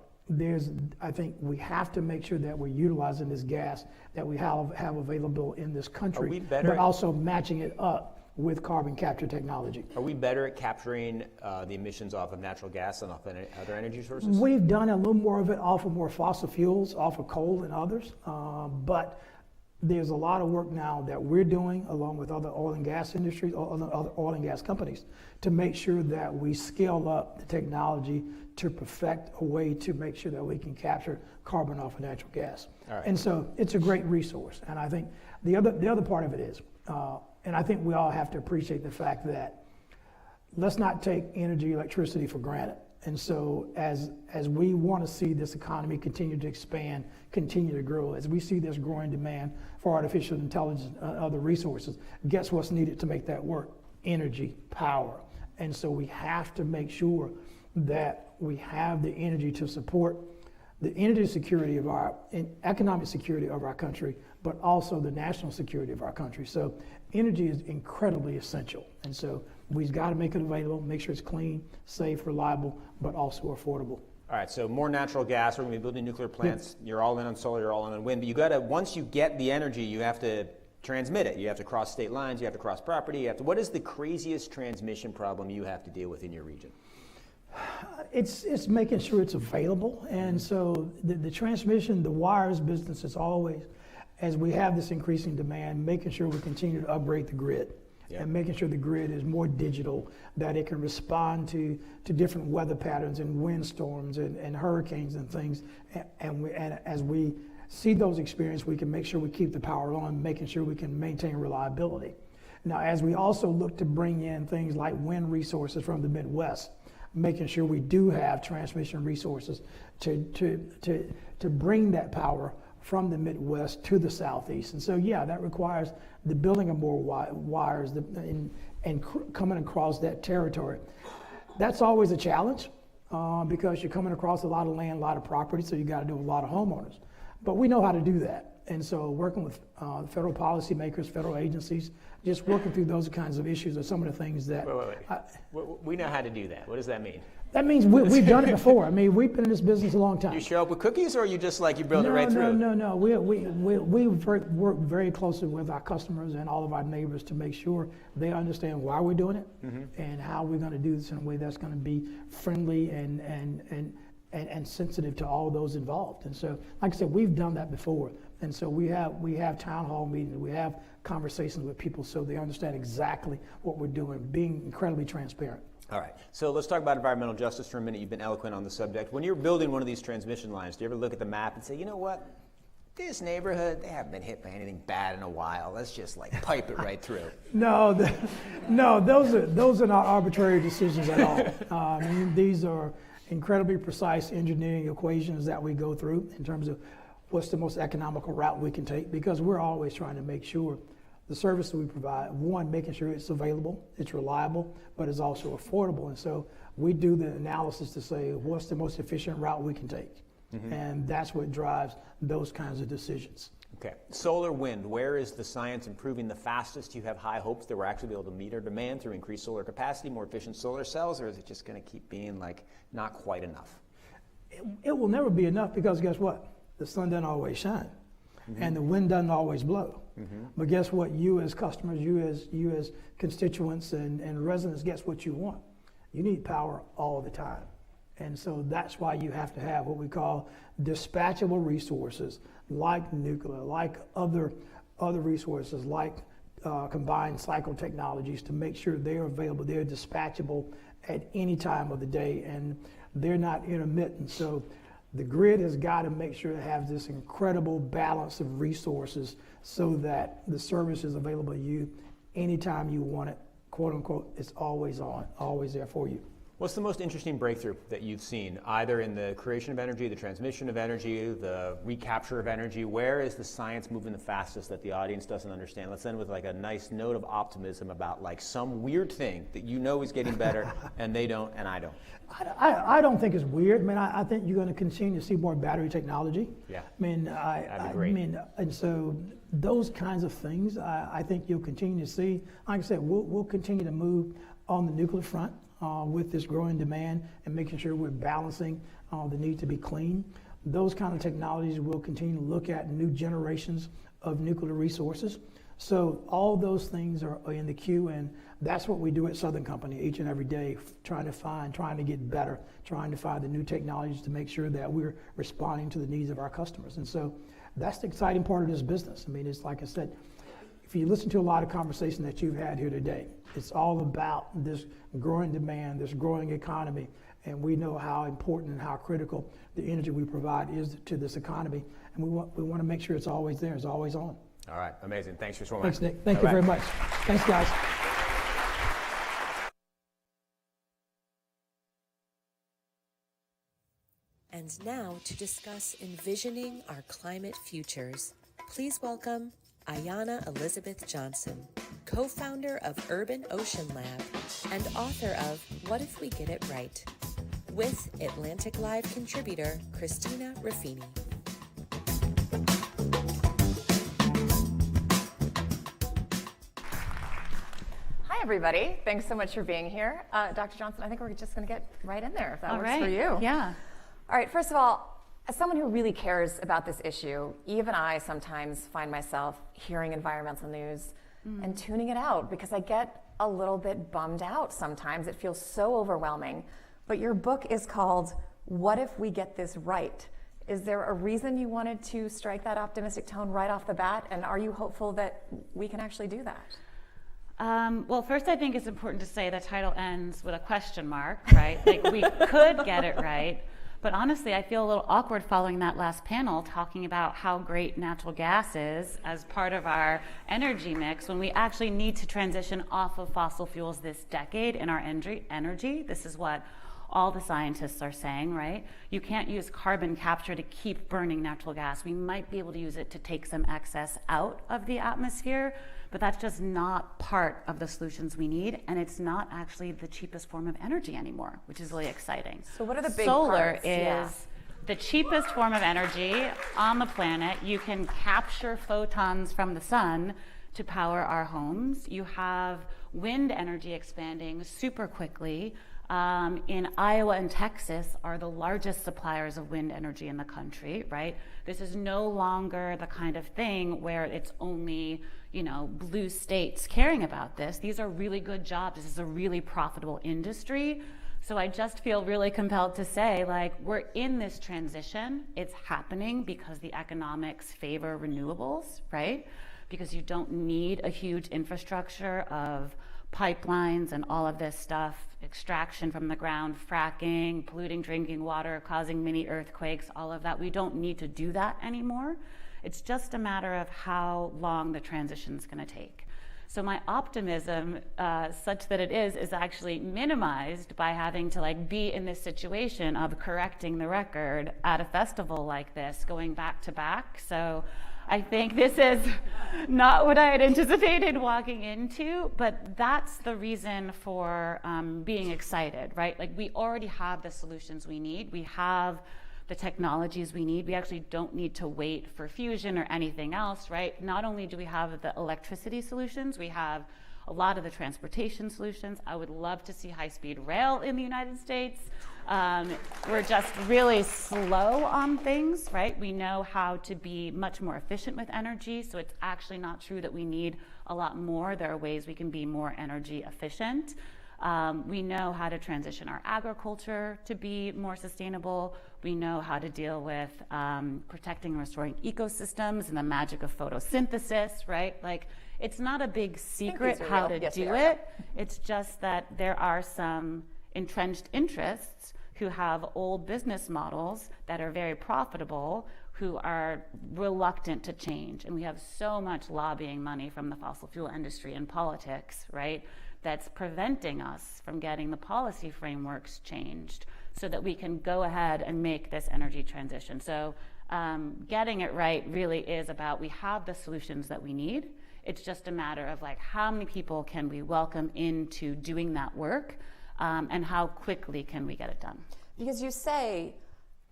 think we have to make sure that we're utilizing this gas that we have available in this country, but also matching it up with carbon capture technology.
Are we better at capturing the emissions off of natural gas than off other energy sources?
We've done a little more of it off of more fossil fuels, off of coal and others, but there's a lot of work now that we're doing along with other oil and gas industries, other oil and gas companies, to make sure that we scale up the technology to perfect a way to make sure that we can capture carbon off of natural gas.
Right.
And so it's a great resource. And I think the other part of it is, and I think we all have to appreciate the fact that let's not take energy, electricity for granted. And so as we want to see this economy continue to expand, continue to grow, as we see this growing demand for artificial intelligence and other resources, guess what's needed to make that work? Energy, power. And so we have to make sure that we have the energy to support the energy security of economic security of our country, but also the national security of our country. So energy is incredibly essential. And so we've got to make it available, make sure it's clean, safe, reliable, but also affordable.
All right, so more natural gas, we're going to be building nuclear plants. Yeah. You're all in on solar, you're all in on wind, but you got to, once you get the energy, you have to transmit it. You have to cross state lines, you have to cross property, what is the craziest transmission problem you have to deal with in your region?
It's making sure it's available. And so the transmission, the wires business is always, as we have this increasing demand, making sure we continue to upgrade the grid. Yeah. And making sure the grid is more digital, that it can respond to different weather patterns and windstorms and hurricanes and things. And as we see those experiences, we can make sure we keep the power on, making sure we can maintain reliability. Now, as we also look to bring in things like wind resources from the Midwest, making sure we do have transmission resources to bring that power from the Midwest to the Southeast. And so, yeah, that requires the building of more wires and coming across that territory. That's always a challenge because you're coming across a lot of land, a lot of property, so you got to do a lot of homeowners. But we know how to do that. And so working with federal policymakers, federal agencies, just working through those kinds of issues are some of the things that...
Wait. We know how to do that. What does that mean?
That means we've done it before. I mean, we've been in this business a long time.
You show up with cookies, or you just you build it right through?
No. We work very closely with our customers and all of our neighbors to make sure they understand why we're doing it and how we're going to do this in a way that's going to be friendly and sensitive to all those involved. And so, like I said, we've done that before. And so we have town hall meetings, we have conversations with people so they understand exactly what we're doing, being incredibly transparent.
All right, so let's talk about environmental justice for a minute. You've been eloquent on the subject. When you're building one of these transmission lines, do you ever look at the map and say, you know what, this neighborhood, they haven't been hit by anything bad in a while. Let's just pipe it right through.
No, those are not arbitrary decisions at all. I mean, these are incredibly precise engineering equations that we go through in terms of what's the most economical route we can take, because we're always trying to make sure the service that we provide, one, making sure it's available, it's reliable, but it's also affordable. And so we do the analysis to say what's the most efficient route we can take. And that's what drives those kinds of decisions.
Okay, solar, wind, where is the science improving the fastest? You have high hopes that we're actually be able to meet our demand through increased solar capacity, more efficient solar cells, or is it just going to keep being not quite enough?
It will never be enough, because guess what? The sun doesn't always shine. And the wind doesn't always blow. But guess what? You as customers, you as constituents and residents, guess what you want? You need power all the time. And so that's why you have to have what we call dispatchable resources, like nuclear, like other resources, like combined cycle technologies, to make sure they're available, they're dispatchable at any time of the day, and they're not intermittent. So the grid has got to make sure it has this incredible balance of resources so that the service is available to you anytime you want it, quote unquote. It's always on, always there for you.
What's the most interesting breakthrough that you've seen, either in the creation of energy, the transmission of energy, the recapture of energy? Where is the science moving the fastest that the audience doesn't understand? Let's end with like a nice note of optimism about like some weird thing that you know is getting better and they don't and I don't.
I don't think it's weird. I mean, I think you're going to continue to see more battery technology.
Yeah.
I mean,
That'd be great.
I mean, and so those kinds of things, I think you'll continue to see. Like I said, we'll continue to move on the nuclear front with this growing demand and making sure we're balancing the need to be clean. Those kind of technologies will continue to look at new generations of nuclear resources. So all those things are in the queue, and that's what we do at Southern Company each and every day, trying to get better, trying to find the new technologies to make sure that we're responding to the needs of our customers. And so that's the exciting part of this business. I mean, it's like I said, if you listen to a lot of conversation that you've had here today, it's all about this growing demand, this growing economy, and we know how important and how critical the energy we provide is to this economy, and we want to make sure it's always there, it's always on.
All right, amazing. Thanks for so much.
Thanks, Nick. Thank you very much. Thanks, guys.
And now to discuss envisioning our climate futures, please welcome Ayana Elizabeth Johnson, co-founder of Urban Ocean Lab and author of What If We Get It Right, with Atlantic Live contributor Christina Ruffini.
Hi, everybody. Thanks so much for being here. Dr. Johnson, I think we're just going to get right in there, if that
All
works
right.
for you.
Yeah.
All right, first of all, as someone who really cares about this issue, even I sometimes find myself hearing environmental news and tuning it out because I get a little bit bummed out sometimes. It feels so overwhelming. But your book is called What If We Get This Right? Is there a reason you wanted to strike that optimistic tone right off the bat? And are you hopeful that we can actually do that?
Well, first, I think it's important to say the title ends with a question mark, right? Like, we could get it right. But honestly, I feel a little awkward following that last panel talking about how great natural gas is as part of our energy mix when we actually need to transition off of fossil fuels this decade in our energy. This is what all the scientists are saying, right? You can't use carbon capture to keep burning natural gas. We might be able to use it to take some excess out of the atmosphere, but that's just not part of the solutions we need, and it's not actually the cheapest form of energy anymore, which is really exciting.
So what are the big
Solar
parts?
is the cheapest form of energy on the planet. You can capture photons from the sun to power our homes. You have wind energy expanding super quickly. In Iowa and Texas are the largest suppliers of wind energy in the country, right? This is no longer the kind of thing where it's only, blue states caring about this. These are really good jobs. This is a really profitable industry. So I just feel really compelled to say, we're in this transition. It's happening because the economics favor renewables, right? Because you don't need a huge infrastructure of pipelines and all of this stuff, extraction from the ground, fracking, polluting drinking water, causing mini earthquakes, all of that. We don't need to do that anymore. It's just a matter of how long the transition's going to take. So my optimism, such that it is actually minimized by having to be in this situation of correcting the record at a festival like this, going back to back. So I think this is not what I had anticipated walking into, but that's the reason for being excited, right? We already have the solutions we need. We have the technologies we need. We actually don't need to wait for fusion or anything else, right? Not only do we have the electricity solutions, we have a lot of the transportation solutions. I would love to see high-speed rail in the United States. We're just really slow on things, right? We know how to be much more efficient with energy, so it's actually not true that we need a lot more. There are ways we can be more energy efficient. We know how to transition our agriculture to be more sustainable. We know how to deal with protecting and restoring ecosystems and the magic of photosynthesis, right? It's not a big secret how to do it. It's just that there are some entrenched interests who have old business models that are very profitable, who are reluctant to change. And we have so much lobbying money from the fossil fuel industry and politics, right? that's preventing us from getting the policy frameworks changed so that we can go ahead and make this energy transition. So getting it right really is about, we have the solutions that we need. It's just a matter of like, how many people can we welcome into doing that work, and how quickly can we get it done?
Because you say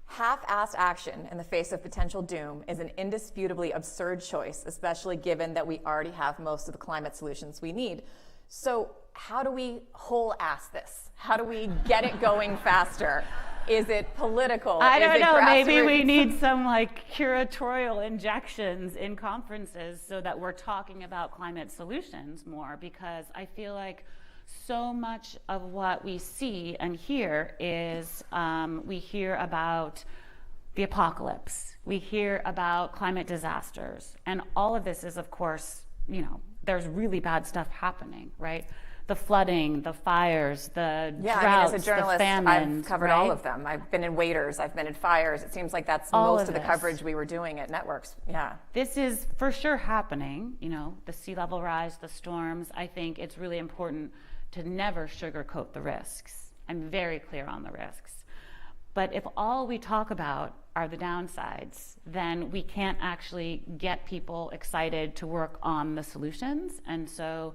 half-assed action in the face of potential doom is an indisputably absurd choice, especially given that we already have most of the climate solutions we need. So how do we whole-ass this? How do we get it going faster? Is it political?
I don't know. Maybe we
grassroots?
need some like curatorial injections in conferences so that we're talking about climate solutions more, because I feel like so much of what we see and hear is we hear about the apocalypse. We hear about climate disasters. And all of this is, of course, you know, there's really bad stuff happening, right? The flooding, the fires, the droughts,
I mean, as a journalist,
the famines,
I've covered
right?
all of them. I've been in waders, I've been in fires. It seems like that's
All
most
of
of the
this.
coverage we were doing at networks. Yeah.
This is for sure happening, you know, the sea level rise, the storms. I think it's really important to never sugarcoat the risks. I'm very clear on the risks. But if all we talk about are the downsides, then we can't actually get people excited to work on the solutions. And so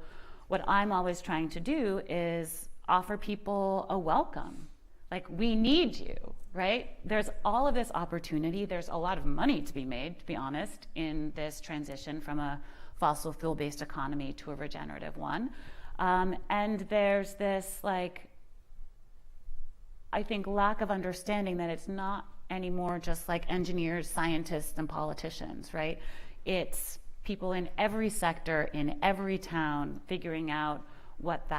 what I'm always trying to do is offer people a welcome. Like, we need you, right? There's all of this opportunity. There's a lot of money to be made, to be honest, in this transition from a fossil fuel-based economy to a regenerative one. And there's this, like, I think, lack of understanding that it's not anymore just like engineers, scientists, and politicians, right? It's people in every sector, in every town, figuring out what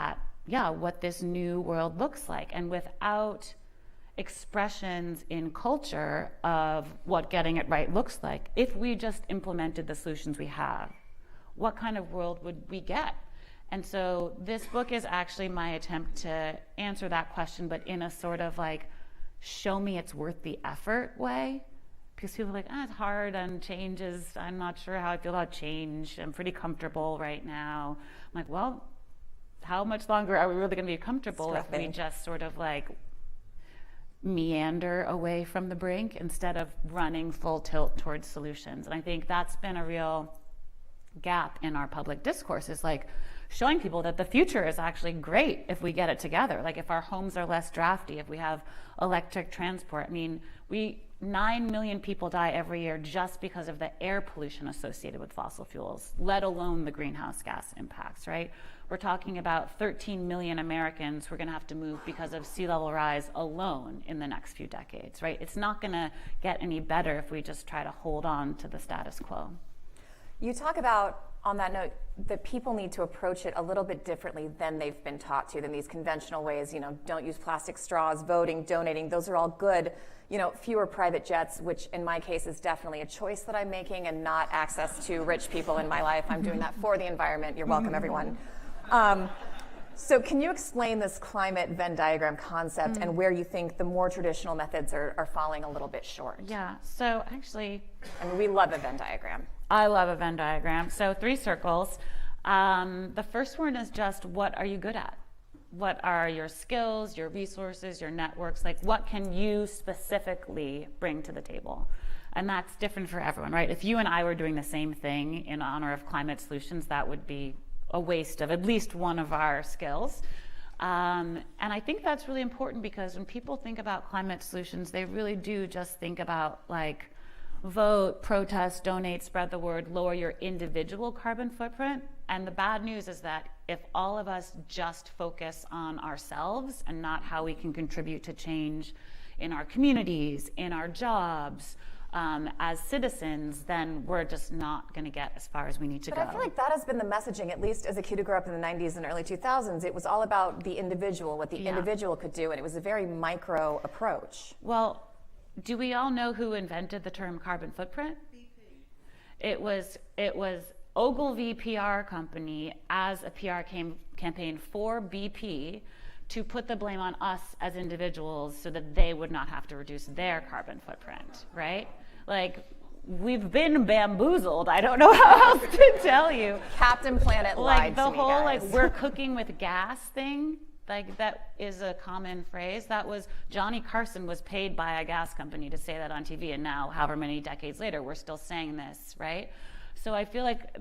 this new world looks like. And without expressions in culture of what getting it right looks like, if we just implemented the solutions we have, what kind of world would we get? And so this book is actually my attempt to answer that question, but in a sort of like, show me it's worth the effort way. Because people are like, it's hard and change is, I'm not sure how I feel about change. I'm pretty comfortable right now. I'm like, well, how much longer are we really going to be comfortable if we just sort of like meander away from the brink instead of running full tilt towards solutions? And I think that's been a real gap in our public discourse, is like showing people that the future is actually great if we get it together. Like if our homes are less drafty, if we have electric transport. I mean, 9 million people die every year just because of the air pollution associated with fossil fuels, let alone the greenhouse gas impacts, right? We're talking about 13 million Americans who are going to have to move because of sea level rise alone in the next few decades, right? It's not going to get any better if we just try to hold on to the status quo.
You talk about, on that note, that people need to approach it a little bit differently than they've been taught to, than these conventional ways. You know, don't use plastic straws, voting, donating, those are all good. You know, fewer private jets, which in my case is definitely a choice that I'm making, and not access to rich people in my life. I'm doing that for the environment. You're welcome, everyone. So can you explain this climate Venn diagram concept and where you think the more traditional methods are falling a little bit short?
Yeah, so actually,
I mean, we love a Venn diagram.
I love a Venn diagram. So 3 circles. The first one is just, what are you good at? What are your skills, your resources, your networks? Like, what can you specifically bring to the table? And that's different for everyone, right? If you and I were doing the same thing in honor of climate solutions, that would be a waste of at least one of our skills. And I think that's really important, because when people think about climate solutions, they really do just think about like vote, protest, donate, spread the word, lower your individual carbon footprint. And the bad news is that if all of us just focus on ourselves and not how we can contribute to change in our communities, in our jobs, as citizens, then we're just not going to get as far as we need to go.
But I feel like that has been the messaging, at least as a kid who grew up in the 90s and early 2000s. It was all about the individual, what the individual could do, and it was a very micro approach.
Well, do we all know who invented the term carbon footprint? BP. It was Ogilvy PR company as a PR campaign for BP to put the blame on us as individuals so that they would not have to reduce their carbon footprint, right? Like, we've been bamboozled. I don't know how else to tell you.
Captain Planet lied
the
to me,
whole
guys.
like we're cooking with gas thing, like that is a common phrase. That was Johnny Carson was paid by a gas company to say that on TV, and now however many decades later we're still saying this, right? So I feel like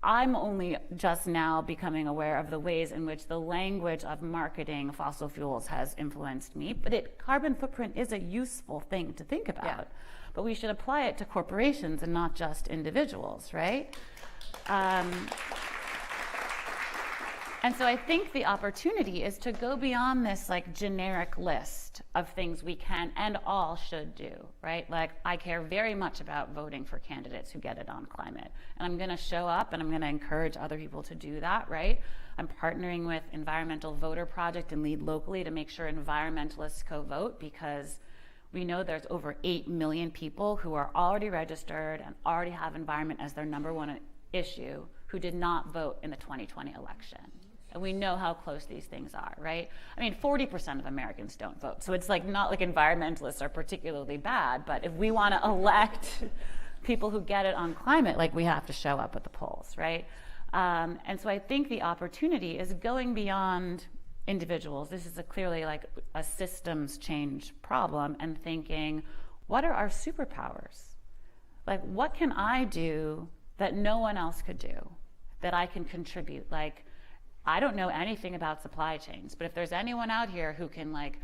I'm only just now becoming aware of the ways in which the language of marketing fossil fuels has influenced me, but carbon footprint is a useful thing to think about.
Yeah.
But we should apply it to corporations and not just individuals, right? And so I think the opportunity is to go beyond this like generic list of things we can and all should do, right? Like I care very much about voting for candidates who get it on climate. And I'm gonna show up and I'm gonna encourage other people to do that, right? I'm partnering with Environmental Voter Project and Lead Locally to make sure environmentalists co-vote, because we know there's over 8 million people who are already registered and already have environment as their #1 issue who did not vote in the 2020 election. And we know how close these things are, right? I mean, 40% of Americans don't vote. So it's like not like environmentalists are particularly bad, but if we want to elect people who get it on climate, like we have to show up at the polls, right? And so I think the opportunity is going beyond individuals. This is clearly like a systems change problem, and thinking, what are our superpowers? Like, what can I do that no one else could do, that I can contribute? Like, I don't know anything about supply chains, but if there's anyone out here who can like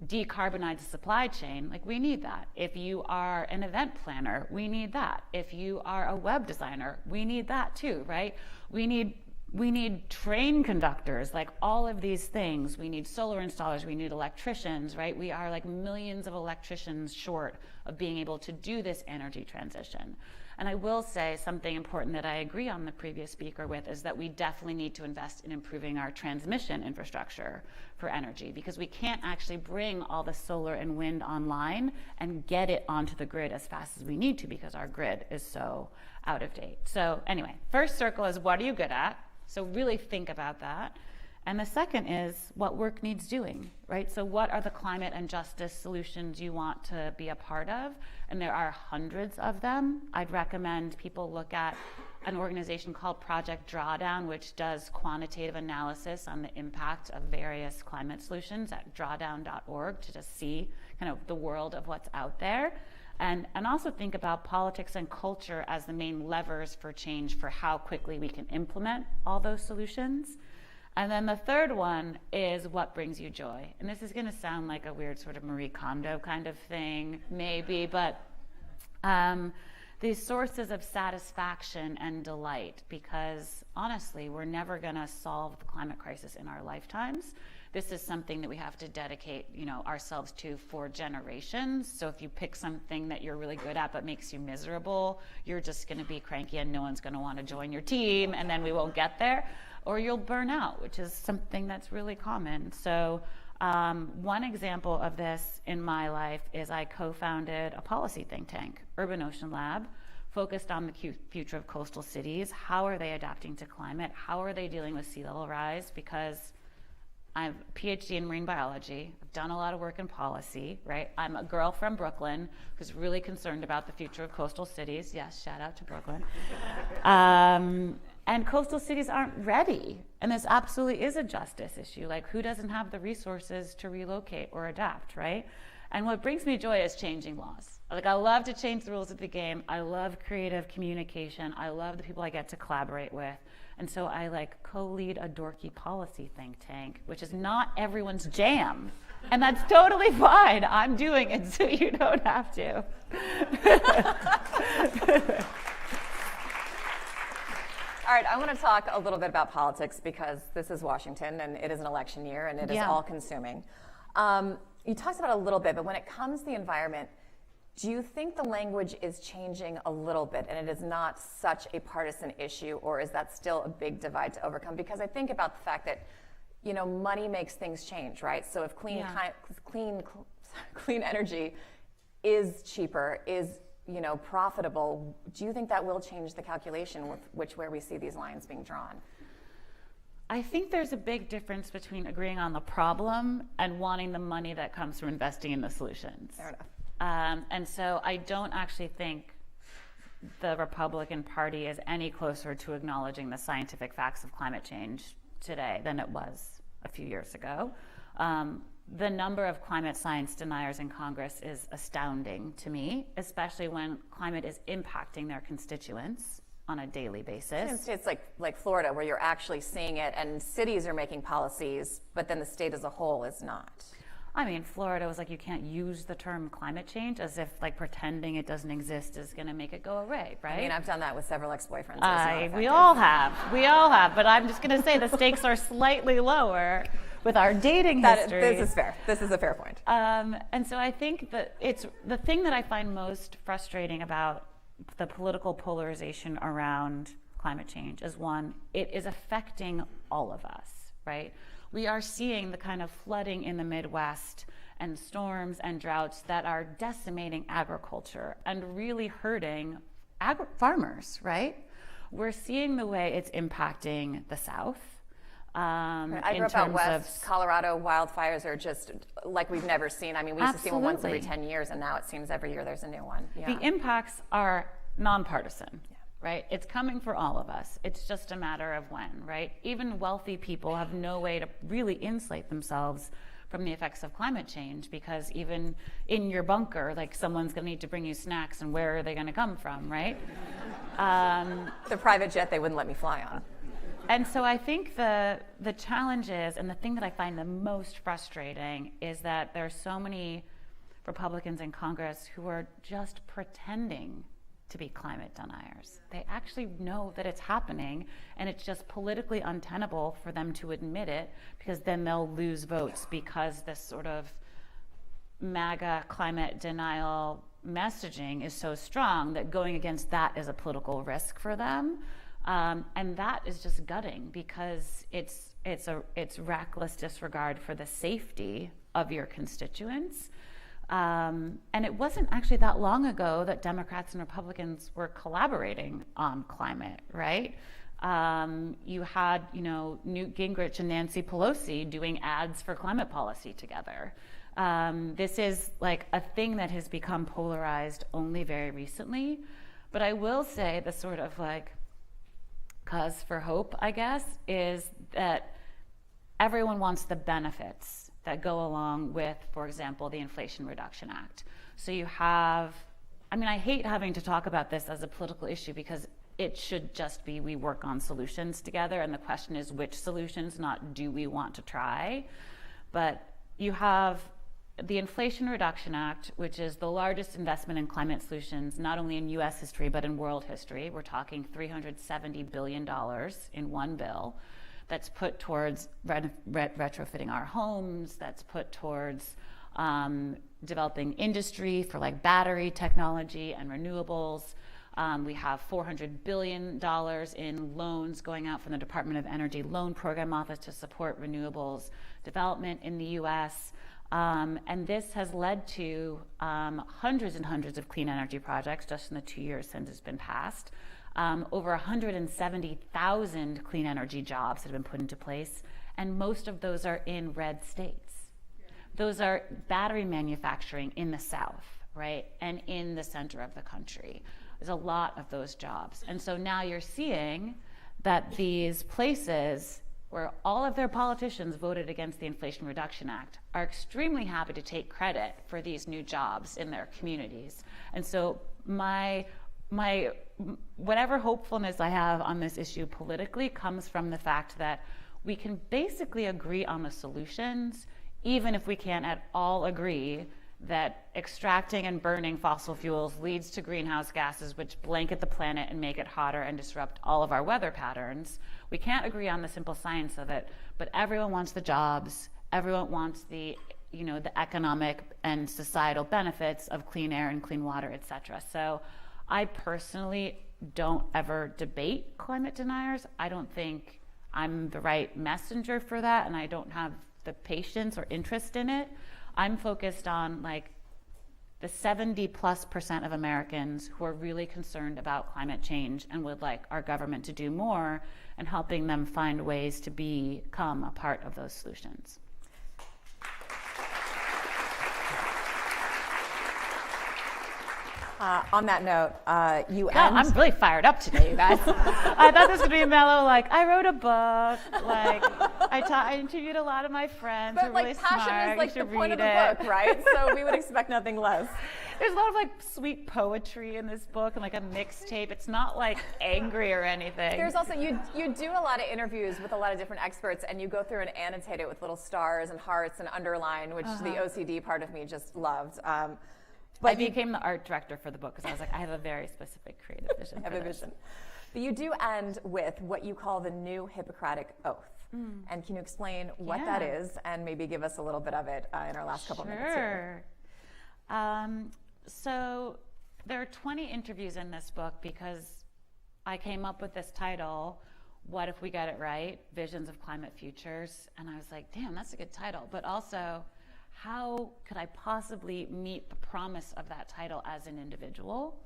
decarbonize the supply chain, like we need that. If you are an event planner, we need that. If you are a web designer, we need that too, right? We need train conductors, like all of these things. We need solar installers, we need electricians, right? We are like millions of electricians short of being able to do this energy transition. And I will say something important that I agree on the previous speaker with is that we definitely need to invest in improving our transmission infrastructure for energy, because we can't actually bring all the solar and wind online and get it onto the grid as fast as we need to, because our grid is so out of date. So anyway, first circle is what are you good at? So really think about that. And the second is what work needs doing, right? So what are the climate and justice solutions you want to be a part of? And there are hundreds of them. I'd recommend people look at an organization called Project Drawdown, which does quantitative analysis on the impact of various climate solutions at drawdown.org, to just see kind of the world of what's out there. And also think about politics and culture as the main levers for change for how quickly we can implement all those solutions. And then the third one is what brings you joy. And this is going to sound like a weird sort of Marie Kondo kind of thing, maybe, but these sources of satisfaction and delight, because honestly, we're never going to solve the climate crisis in our lifetimes. This is something that we have to dedicate, ourselves to for generations. So if you pick something that you're really good at but makes you miserable, you're just going to be cranky and no one's going to want to join your team, and then we won't get there. Or you'll burn out, which is something that's really common. So one example of this in my life is I co-founded a policy think tank, Urban Ocean Lab, focused on the future of coastal cities. How are they adapting to climate? How are they dealing with sea level rise? Because I have a PhD in marine biology. I've done a lot of work in policy, right? I'm a girl from Brooklyn who's really concerned about the future of coastal cities. Yes, shout out to Brooklyn. And coastal cities aren't ready. And this absolutely is a justice issue. Like, who doesn't have the resources to relocate or adapt, right? And what brings me joy is changing laws. Like, I love to change the rules of the game. I love creative communication. I love the people I get to collaborate with. And so I co-lead a dorky policy think tank, which is not everyone's jam. And that's totally fine. I'm doing it so you don't have to.
All right, I want to talk a little bit about politics, because this is Washington and it is an election year and it is all consuming. You talked about it a little bit, but when it comes to the environment, do you think the language is changing a little bit and it is not such a partisan issue, or is that still a big divide to overcome? Because I think about the fact that, money makes things change, right? So if clean energy is cheaper, is profitable, do you think that will change the calculation with where we see these lines being drawn?
I think there's a big difference between agreeing on the problem and wanting the money that comes from investing in the solutions.
Fair enough.
And so I don't actually think the Republican Party is any closer to acknowledging the scientific facts of climate change today than it was a few years ago. The number of climate science deniers in Congress is astounding to me, especially when climate is impacting their constituents on a daily basis.
In states like Florida, where you're actually seeing it, and cities are making policies, but then the state as a whole is not.
I mean, Florida was like, you can't use the term climate change, as if like pretending it doesn't exist is going to make it go away, right?
I mean, I've done that with several ex-boyfriends.
We all have, but I'm just going to say the stakes are slightly lower with our dating history.
This is fair. This is a fair point.
And so I think that it's the thing that I find most frustrating about the political polarization around climate change is, one, it is affecting all of us, right? We are seeing the kind of flooding in the Midwest and storms and droughts that are decimating agriculture and really hurting farmers, right? We're seeing the way it's impacting the South.
I grew up out west. Colorado wildfires are just like we've never seen. I mean, we used to see one once every 10 years, and now it seems every year there's a new one. Yeah.
The impacts are nonpartisan. Right? It's coming for all of us. It's just a matter of when, right? Even wealthy people have no way to really insulate themselves from the effects of climate change, because even in your bunker, like, someone's going to need to bring you snacks, and where are they going to come from, right?
The private jet they wouldn't let me fly on.
And so I think the challenge is, and the thing that I find the most frustrating, is that there are so many Republicans in Congress who are just pretending to be climate deniers. They actually know that it's happening, and it's just politically untenable for them to admit it, because then they'll lose votes, because this sort of MAGA climate denial messaging is so strong that going against that is a political risk for them. And that is just gutting, because it's reckless disregard for the safety of your constituents. And it wasn't actually that long ago that Democrats and Republicans were collaborating on climate, right? You had, Newt Gingrich and Nancy Pelosi doing ads for climate policy together. This is like a thing that has become polarized only very recently. But I will say the sort of like cause for hope, I guess, is that everyone wants the benefits that go along with, for example, the Inflation Reduction Act. So you have, I hate having to talk about this as a political issue, because it should just be we work on solutions together, and the question is which solutions, not do we want to try. But you have the Inflation Reduction Act, which is the largest investment in climate solutions, not only in US history, but in world history. We're talking $370 billion in one bill. That's put towards retrofitting our homes, that's put towards developing industry for like battery technology and renewables. We have $400 billion in loans going out from the Department of Energy Loan Program Office to support renewables development in the US. And this has led to hundreds and hundreds of clean energy projects just in the 2 years since it's been passed. Over 170,000 clean energy jobs that have been put into place, and most of those are in red states. Those are battery manufacturing in the South, right, and in the center of the country. There's a lot of those jobs. And so now you're seeing that these places where all of their politicians voted against the Inflation Reduction Act are extremely happy to take credit for these new jobs in their communities. And so my whatever hopefulness I have on this issue politically comes from the fact that we can basically agree on the solutions, even if we can't at all agree that extracting and burning fossil fuels leads to greenhouse gases, which blanket the planet and make it hotter and disrupt all of our weather patterns. We can't agree on the simple science of it, but everyone wants the jobs, everyone wants the economic and societal benefits of clean air and clean water, et cetera. So I personally don't ever debate climate deniers. I don't think I'm the right messenger for that, and I don't have the patience or interest in it. I'm focused on like the 70+% of Americans who are really concerned about climate change and would like our government to do more, and helping them find ways to become a part of those solutions.
On that note, you
God,
end.
I'm really fired up today, you guys. I thought this was gonna be mellow. Like, I wrote a book. Like, I interviewed a lot of my friends.
But
They're
like
really
passion
smart.
is like
You
the
should
point of
read
the
it.
book, right? So we would expect nothing less.
There's a lot of like sweet poetry in this book and like a mixtape. It's not like angry or anything.
There's also, you do a lot of interviews with a lot of different experts, and you go through and annotate it with little stars and hearts and underline, which the OCD part of me just loved.
But I became the art director for the book because I was like, I have a very specific creative vision.
Have a vision. But you do end with what you call the new Hippocratic Oath. And can you explain what that is and maybe give us a little bit of it in our last couple minutes here?
So there are 20 interviews in this book because I came up with this title, What If We Get It Right? Visions of Climate Futures. And I was like, damn, that's a good title. But also, how could I possibly meet the promise of that title as an individual?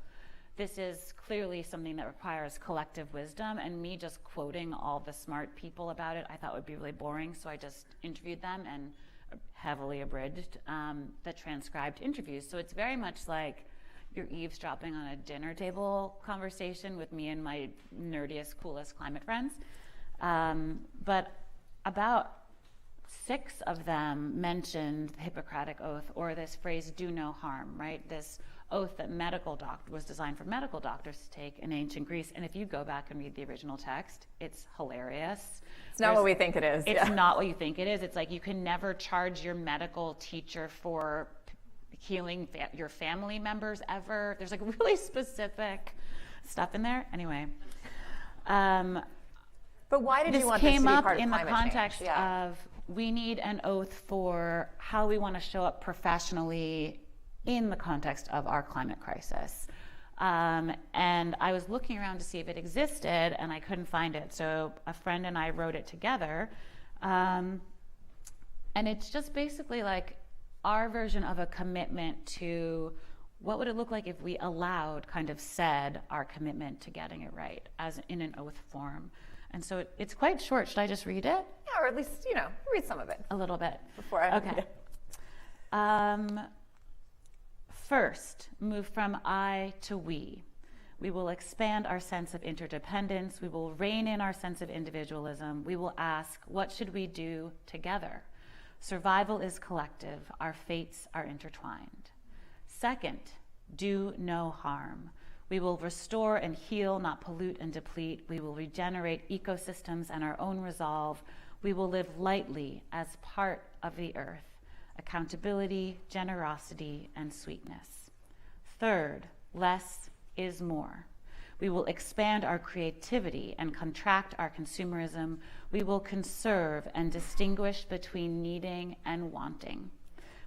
This is clearly something that requires collective wisdom, and me just quoting all the smart people about it I thought would be really boring, so I just interviewed them and heavily abridged the transcribed interviews. So it's very much like you're eavesdropping on a dinner table conversation with me and my nerdiest, coolest climate friends. But about 6 of them mentioned the Hippocratic Oath, or this phrase, do no harm, right? This oath that was designed for medical doctors to take in ancient Greece. And if you go back and read the original text, it's hilarious.
It's not what we think it is.
It's not what you think it is. It's like you can never charge your medical teacher for healing your family members ever. There's like really specific stuff in there. Anyway.
But why did you want this to be part of climate change? This came up in the context
of we need an oath for how we want to show up professionally in the context of our climate crisis. And I was looking around to see if it existed, and I couldn't find it. So a friend and I wrote it together. And it's just basically like our version of a commitment to what would it look like if we said our commitment to getting it right as in an oath form. And so it's quite short. Should I just read it?
Yeah, or at least, read some of it.
A little bit.
Before I
Okay. First, move from I to we. We will expand our sense of interdependence. We will rein in our sense of individualism. We will ask, what should we do together? Survival is collective. Our fates are intertwined. Second, do no harm. We will restore and heal, not pollute and deplete. We will regenerate ecosystems and our own resolve. We will live lightly as part of the earth. Accountability, generosity, and sweetness. Third, less is more. We will expand our creativity and contract our consumerism. We will conserve and distinguish between needing and wanting.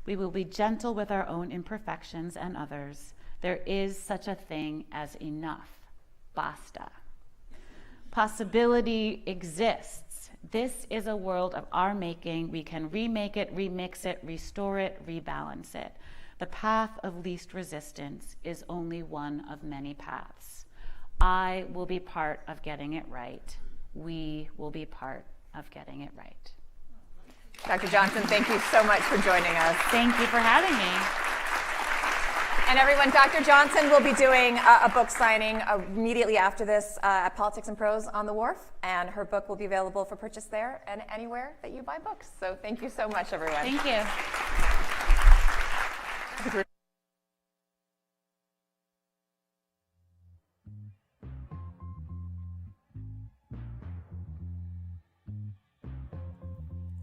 We will be gentle with our own imperfections and others. There is such a thing as enough. Basta. Possibility exists. This is a world of our making. We can remake it, remix it, restore it, rebalance it. The path of least resistance is only one of many paths. I will be part of getting it right. We will be part of getting it right.
Dr. Johnson, thank you so much for joining us.
Thank you for having me.
And everyone, Dr. Johnson will be doing a book signing immediately after this at Politics and Prose on the Wharf, and her book will be available for purchase there and anywhere that you buy books. So thank you so much, everyone.
Thank you.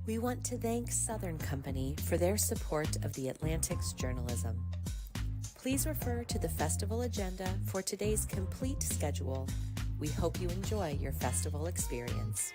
We want to thank Southern Company for their support of the Atlantic's journalism. Please refer to the festival agenda for today's complete schedule. We hope you enjoy your festival experience.